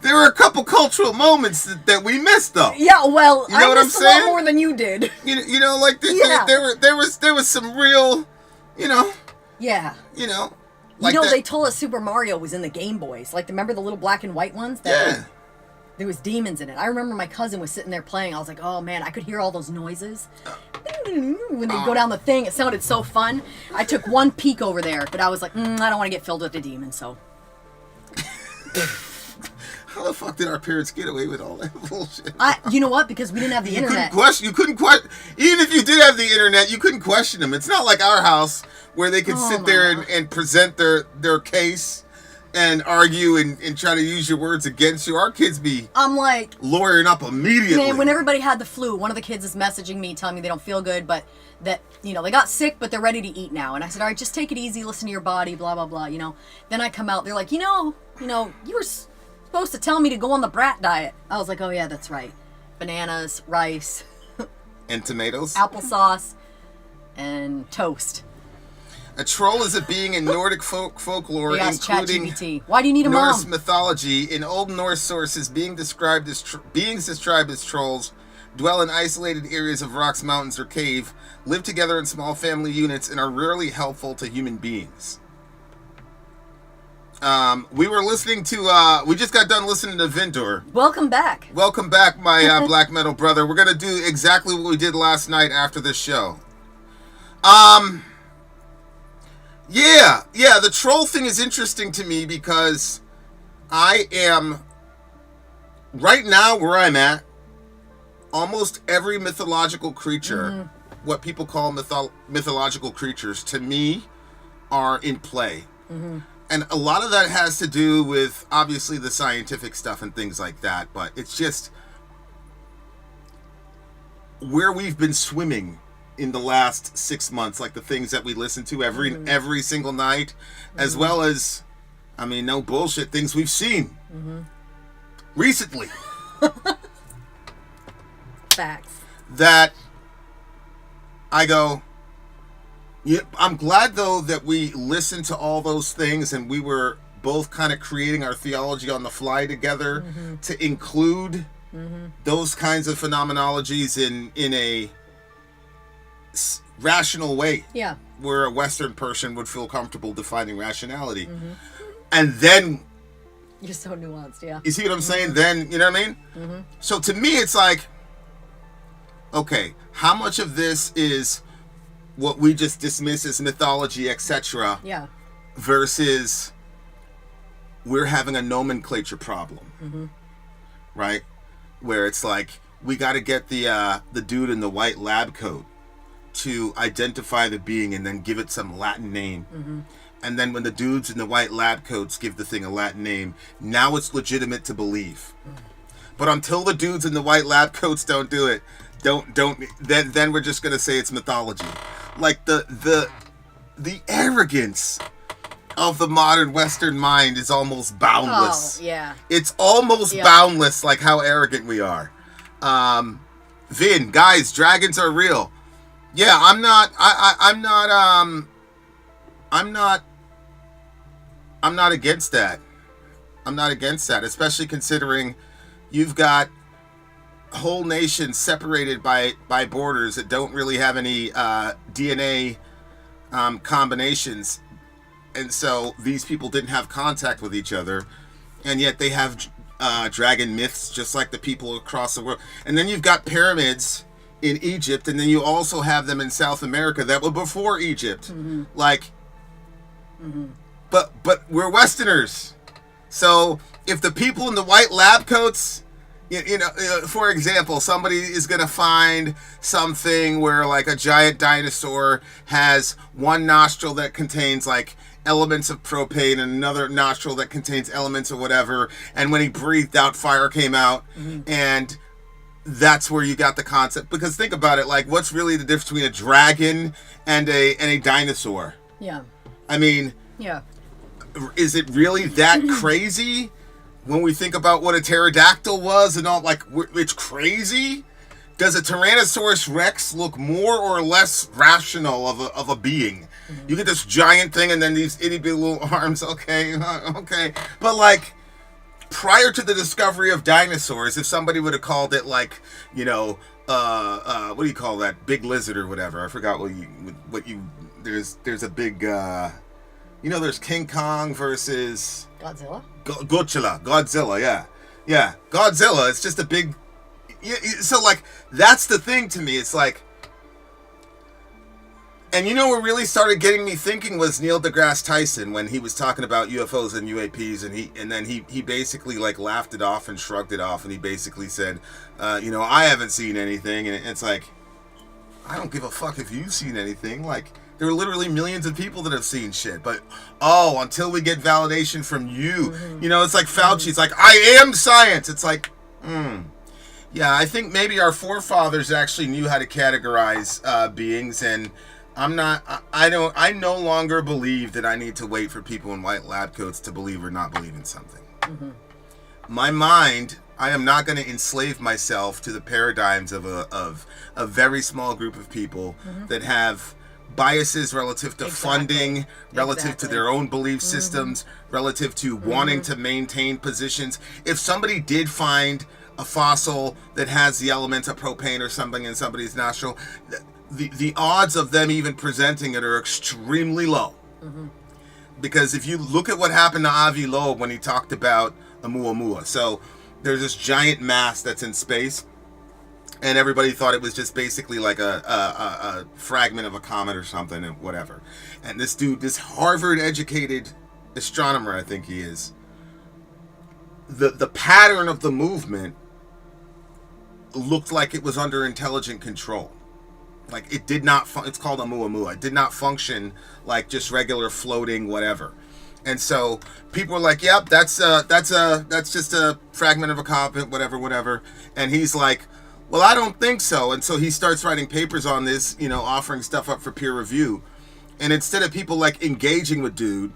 There were a couple cultural moments that we missed, though. Yeah, well, You know I what I'm missed a lot saying? more than you did. You know, like Yeah. there was some real, Yeah. like that. They told us Super Mario was in the Game Boys. Like, remember the little black and white ones? Yeah. There was demons in it. I remember my cousin was sitting there playing. I was like, oh man, I could hear all those noises. When they go down the thing, it sounded so fun. I took one peek over there, but I was like, I don't want to get filled with a demon, so. How the fuck did our parents get away with all that bullshit? You know what? Because we didn't have the internet. You couldn't question. Even if you did have the internet, you couldn't question them. It's not like our house where they could sit there and present their case and argue and try to use your words against you. Our kids be I'm like, lawyering up immediately. man, when everybody had the flu, one of the kids is messaging me telling me they don't feel good, but that, they got sick, but they're ready to eat now. And I said, all right, just take it easy, listen to your body, blah, blah, blah, Then I come out, they're like, you were supposed to tell me to go on the brat diet. I was like, oh yeah, that's right. Bananas, rice, and tomatoes. applesauce, and toast. A troll is a being in Nordic folklore, Yes, including ChatGPT. Why do you need a Norse mom? mythology. In Old Norse sources, beings described as trolls dwell in isolated areas of rocks, mountains, or cave, live together in small family units, and are rarely helpful to human beings. We were listening to, we just got done listening to Windir. Welcome back. Welcome back, my black metal brother. We're going to do exactly what we did last night after this show. Yeah, the troll thing is interesting to me because I am, right now where I'm at, almost every mythological creature, what people call mythological creatures, to me, are in play. And a lot of that has to do with, obviously, the scientific stuff and things like that, but it's just where we've been swimming in the last 6 months, like the things that we listen to every single night, as well as, I mean, no bullshit, things we've seen recently. Facts. That I go, yeah, I'm glad, though, that we listened to all those things and we were both kind of creating our theology on the fly together to include those kinds of phenomenologies in a rational way. Yeah. Where a Western person would feel comfortable defining rationality. And then... You're so nuanced, yeah. You see what I'm saying? Then, you know what I mean? So to me, it's like, okay, how much of this is what we just dismiss as mythology, etc. Yeah. Versus we're having a nomenclature problem, right? Where it's like we got to get the dude in the white lab coat to identify the being and then give it some Latin name. And then when the dudes in the white lab coats give the thing a Latin name, now it's legitimate to believe. But until the dudes in the white lab coats don't do it, then we're just gonna say it's mythology. Like the arrogance of the modern Western mind is almost boundless. Oh, yeah. It's almost boundless, like how arrogant we are. Vin, guys, dragons are real. Yeah, I'm not against that. I'm not against that, especially considering you've got whole nations separated by borders that don't really have any DNA combinations, and so these people didn't have contact with each other, and yet they have dragon myths just like the people across the world. And then you've got pyramids in Egypt, and then you also have them in South America that were before Egypt. Like, but we're Westerners, so if the people in the white lab coats, you know, for example, somebody is going to find something where like a giant dinosaur has one nostril that contains like elements of propane and another nostril that contains elements of whatever, and when he breathed out, fire came out, and that's where you got the concept. Because think about it, like, what's really the difference between a dragon and a dinosaur? Yeah. I mean, yeah. Is it really that crazy? When we think about what a pterodactyl was and all, like, it's crazy. Does a Tyrannosaurus Rex look more or less rational of a being? You get this giant thing and then these itty bitty little arms. Okay. But like, prior to the discovery of dinosaurs, if somebody would have called it like, you know, what do you call that? Big lizard or whatever. I forgot there's a big, you know, there's King Kong versus Godzilla. Godzilla, yeah. Godzilla, it's just a big... So, like, that's the thing to me. It's like... And you know what really started getting me thinking was Neil deGrasse Tyson, when he was talking about UFOs and UAPs, and then he basically, like, laughed it off and shrugged it off, and he basically said, you know, I haven't seen anything, and it's like, I don't give a fuck if you've seen anything. Like, there are literally millions of people that have seen shit, but until we get validation from you, you know, it's like Fauci's like, I am science. It's like, yeah, I think maybe our forefathers actually knew how to categorize beings, and I no longer believe that I need to wait for people in white lab coats to believe or not believe in something. My mind, I am not going to enslave myself to the paradigms of a very small group of people that have biases relative to funding, relative to their own belief systems, relative to wanting to maintain positions. If somebody did find a fossil that has the element of propane or something in somebody's nostril, the odds of them even presenting it are extremely low. Because if you look at what happened to Avi Loeb when he talked about Oumuamua, so there's this giant mass that's in space, and everybody thought it was just basically like a fragment of a comet or something, and whatever. And this dude, this Harvard-educated astronomer, I think he is, the pattern of the movement looked like it was under intelligent control. Like it did not. It's called Oumuamua. It did not function like just regular floating whatever. And so people were like, "Yep, that's just a fragment of a comet, whatever." And he's like, "Well, I don't think so." And so he starts writing papers on this, offering stuff up for peer review. And instead of people like engaging with dude,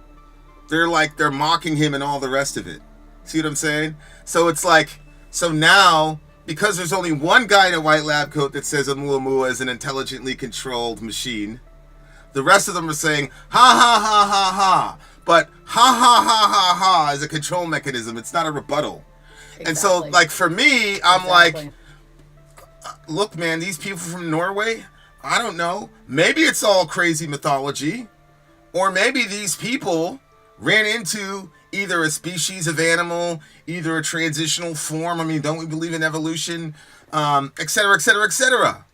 they're mocking him and all the rest of it. See what I'm saying? So it's like, so now, because there's only one guy in a white lab coat that says Oumuamua is an intelligently controlled machine, the rest of them are saying, ha ha ha ha ha. But ha ha ha ha ha is a control mechanism. It's not a rebuttal. Exactly. And so, like, for me, I'm like, look, man, these people from Norway, I don't know. Maybe it's all crazy mythology. Or maybe these people ran into either a species of animal, either a transitional form. I mean, don't we believe in evolution? Et cetera, et cetera, et cetera.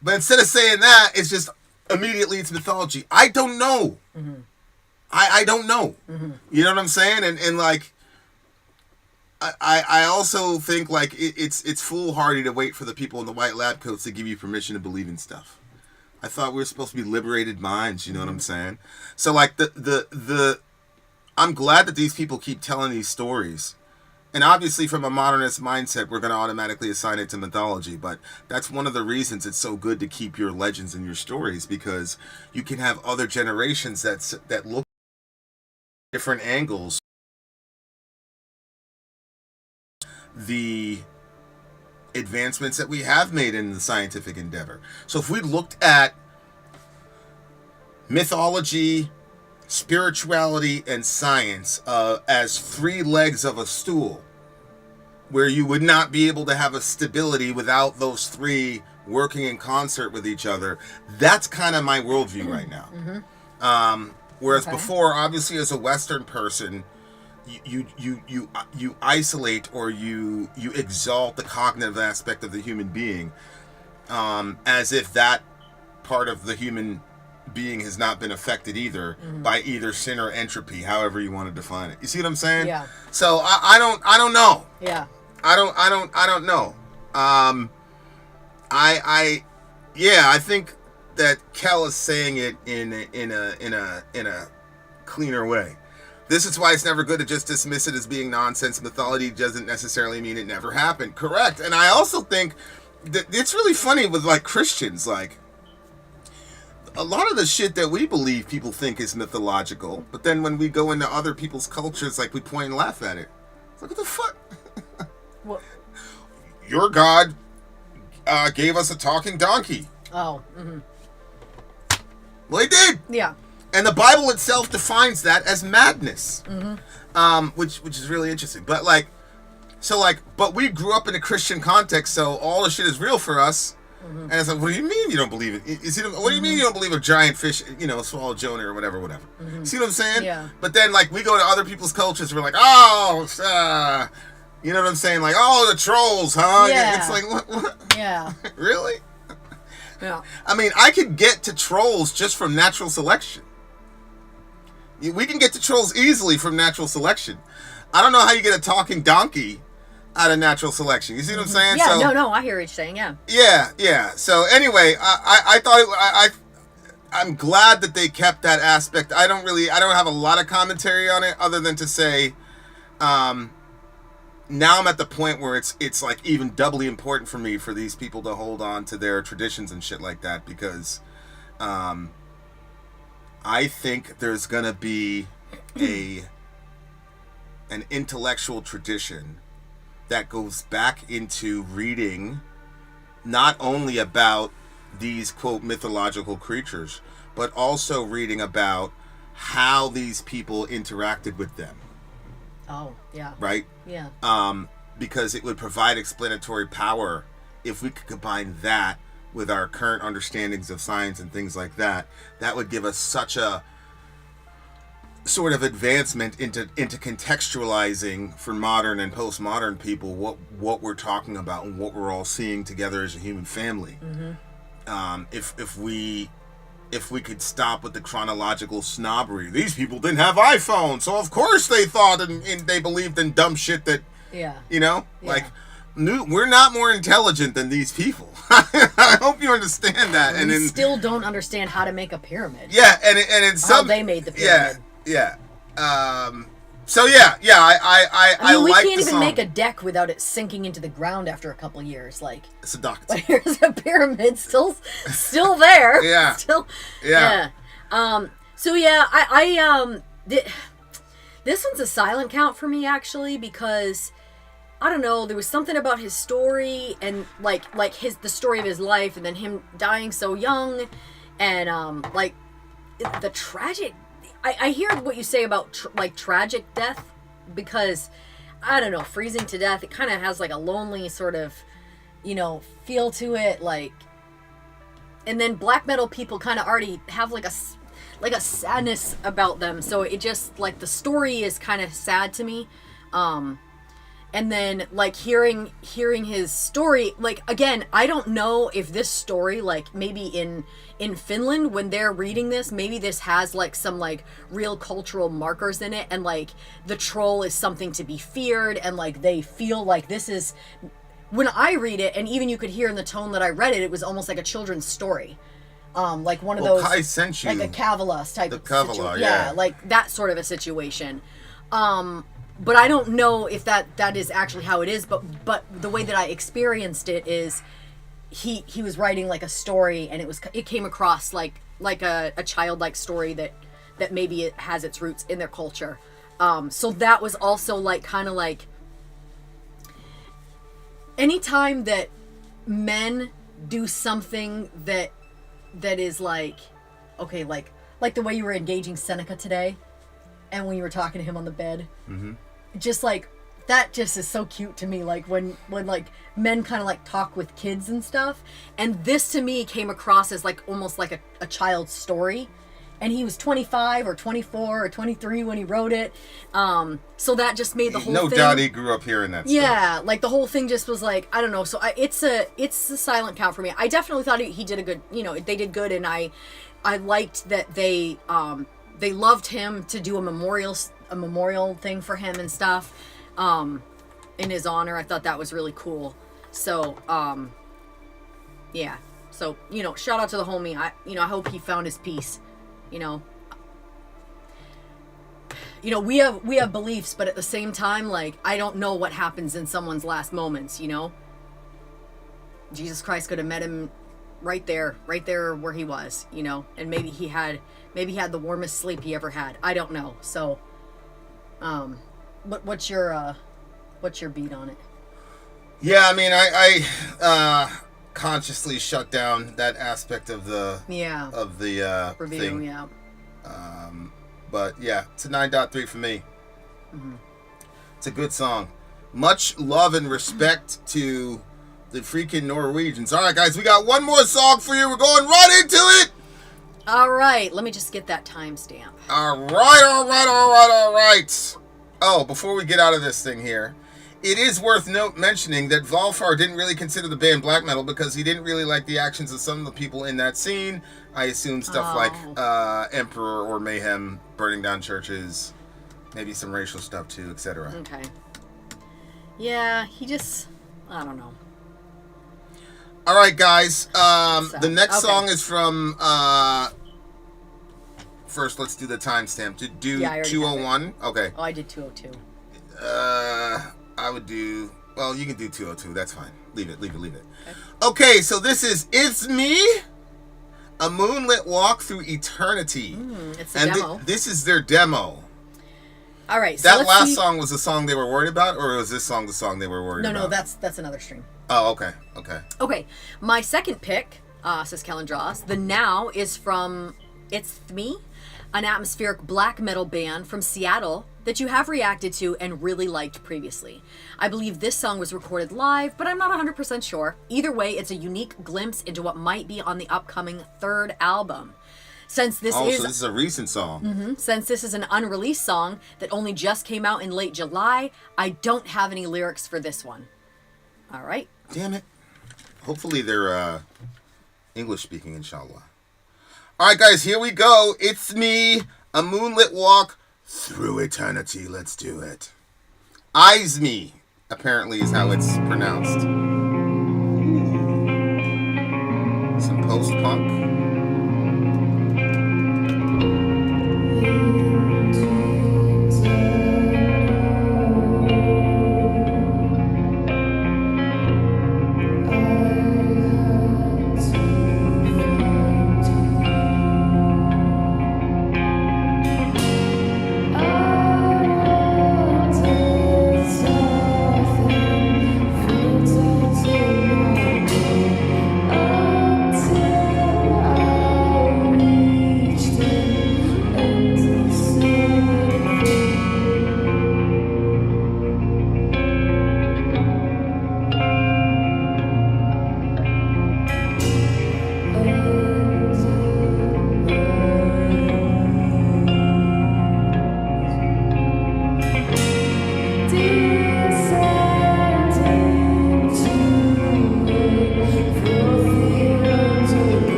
But instead of saying that, it's just immediately it's mythology. I don't know. Mm-hmm. I don't know. Mm-hmm. You know what I'm saying? And like, I also think like it's foolhardy to wait for the people in the white lab coats to give you permission to believe in stuff. I thought we were supposed to be liberated minds. You know what I'm saying? So like I'm glad that these people keep telling these stories. And obviously from a modernist mindset, we're going to automatically assign it to mythology. But that's one of the reasons it's so good to keep your legends and your stories, because you can have other generations that look at different angles. The advancements that we have made in the scientific endeavor. So if we looked at mythology, spirituality, and science as three legs of a stool, where you would not be able to have a stability without those three working in concert with each other, that's kind of my worldview right now. Mm-hmm. Whereas before, obviously, as a Western person, you isolate or you exalt the cognitive aspect of the human being, as if that part of the human being has not been affected either by either sin or entropy, however you want to define it. You see what I'm saying? Yeah. So I don't know. Yeah. I don't know. I think that Kel is saying it in a cleaner way. This is why it's never good to just dismiss it as being nonsense. Mythology doesn't necessarily mean it never happened. Correct. And I also think that it's really funny with like Christians, like a lot of the shit that we believe people think is mythological, but then when we go into other people's cultures, like we point and laugh at it. It's like, what the fuck? What? Your God gave us a talking donkey. Oh. Mm-hmm. Well, he did. Yeah. And the Bible itself defines that as madness, which is really interesting. But but we grew up in a Christian context, so all the shit is real for us. Mm-hmm. And it's like, what do you mean you don't believe it? What do you mean you don't believe a giant fish, swallowed Jonah or whatever? Mm-hmm. See what I'm saying? Yeah. But then, like, we go to other people's cultures, we're like, oh, you know what I'm saying? Like, oh, the trolls, huh? Yeah. It's like, what? Yeah. Really? Yeah. I mean, I could get to trolls just from natural selection. We can get to trolls easily from natural selection. I don't know how you get a talking donkey out of natural selection. You see what I'm saying? Yeah, no, I hear what you're saying, yeah. Yeah. So anyway, I thought I'm glad that they kept that aspect. I don't have a lot of commentary on it other than to say, now I'm at the point where it's like even doubly important for me for these people to hold on to their traditions and shit like that, because I think there's gonna be an intellectual tradition that goes back into reading not only about these quote mythological creatures, but also reading about how these people interacted with them. Oh, yeah. Right? Yeah. Because it would provide explanatory power if we could combine that with our current understandings of science and things like that. That would give us such a sort of advancement into contextualizing for modern and postmodern people what we're talking about and what we're all seeing together as a human family. If we could stop with the chronological snobbery. These people didn't have iPhones, so of course they thought and they believed in dumb shit that, you know, like, we're not more intelligent than these people. I hope you understand that. And still don't understand how to make a pyramid. Yeah, and it's how they made the pyramid. Yeah. So I mean, we like can't the even song. make a deck without it sinking into the ground after a couple years. Like, It's a dock. but here's a pyramid still there. Yeah. Still. Yeah. So yeah, this one's a silent count for me actually, because I don't know, there was something about his story and like the story of his life, and then him dying so young, and like the tragic. I hear what you say about tragic death, because I don't know, freezing to death, it kind of has like a lonely sort of, you know, feel to it, like. And then black metal people kind of already have like a sadness about them, so it just like the story is kind of sad to me. And then like hearing his story, like, again, I don't know if this story, like maybe in Finland when they're reading this, maybe this has like some like real cultural markers in it, and like the troll is something to be feared, and like they feel like this is, when I read it, and even you could hear in the tone that I read it, it was almost like a children's story. Like one of those, Kai sent you like a Kavalas type the of Kavala, situation. yeah, like that sort of a situation. But I don't know if that is actually how it is, but the way that I experienced it is he was writing like a story, and it came across like a childlike story that maybe it has its roots in their culture. So that was also like kind of like anytime that men do something that is like, okay, like the way you were engaging Seneca today, and when you were talking to him on the bed, just like that just is so cute to me, like when like men kind of like talk with kids and stuff, and this to me came across as like almost like a child's story, and he was 25 or 24 or 23 when he wrote it, so that just made the whole thing. No doubt he grew up hearing that stuff. Like the whole thing just was like, I don't know, so it's a silent count for me. I definitely thought he did a good, you know, they did good, and I liked that they loved him to do a memorial thing for him and stuff, in his honor. I thought that was really cool. So, yeah. So, you know, shout out to the homie. I hope he found his peace. You know, we have beliefs, but at the same time, like, I don't know what happens in someone's last moments, you know? Jesus Christ could have met him right there where he was, you know, and maybe he had the warmest sleep he ever had. I don't know. So, what's your beat on it? Yeah, I mean, I consciously shut down that aspect of the review, thing. Yeah. But yeah, it's a 9.3 for me. It's a good song. Much love and respect to the freaking Norwegians. All right, guys, we got one more song for you. We're going right into it. All right, let me just get that timestamp. All right. Oh, before we get out of this thing here, it is worth mentioning that Valfar didn't really consider the band black metal because he didn't really like the actions of some of the people in that scene. I assume stuff like Emperor or Mayhem, burning down churches, maybe some racial stuff too, etc. Okay. Yeah, he just, I don't know. All right, guys. The next song is from. First, let's do the timestamp. To do 201. Okay. Oh, I did 202. I would do. Well, you can do 202. That's fine. Leave it. Okay, so this is "It's Me," a moonlit walk through eternity. It's a demo. This is their demo. All right. So that last song was the song they were worried about, or was this song the song they were worried about? No, that's another stream. Oh, okay. Okay, my second pick, says Kellen Dross, the Now is from It's Me, an atmospheric black metal band from Seattle that you have reacted to and really liked previously. I believe this song was recorded live, but I'm not 100% sure. Either way, it's a unique glimpse into what might be on the upcoming third album. Since this Oh, is so this is a recent song. Since this is an unreleased song that only just came out in late July, I don't have any lyrics for this one. All right. Damn it. Hopefully they're English speaking, inshallah. All right, guys, here we go. It's me, a moonlit walk through eternity. Let's do it. Eyes me, apparently, is how it's pronounced. Some post-punk.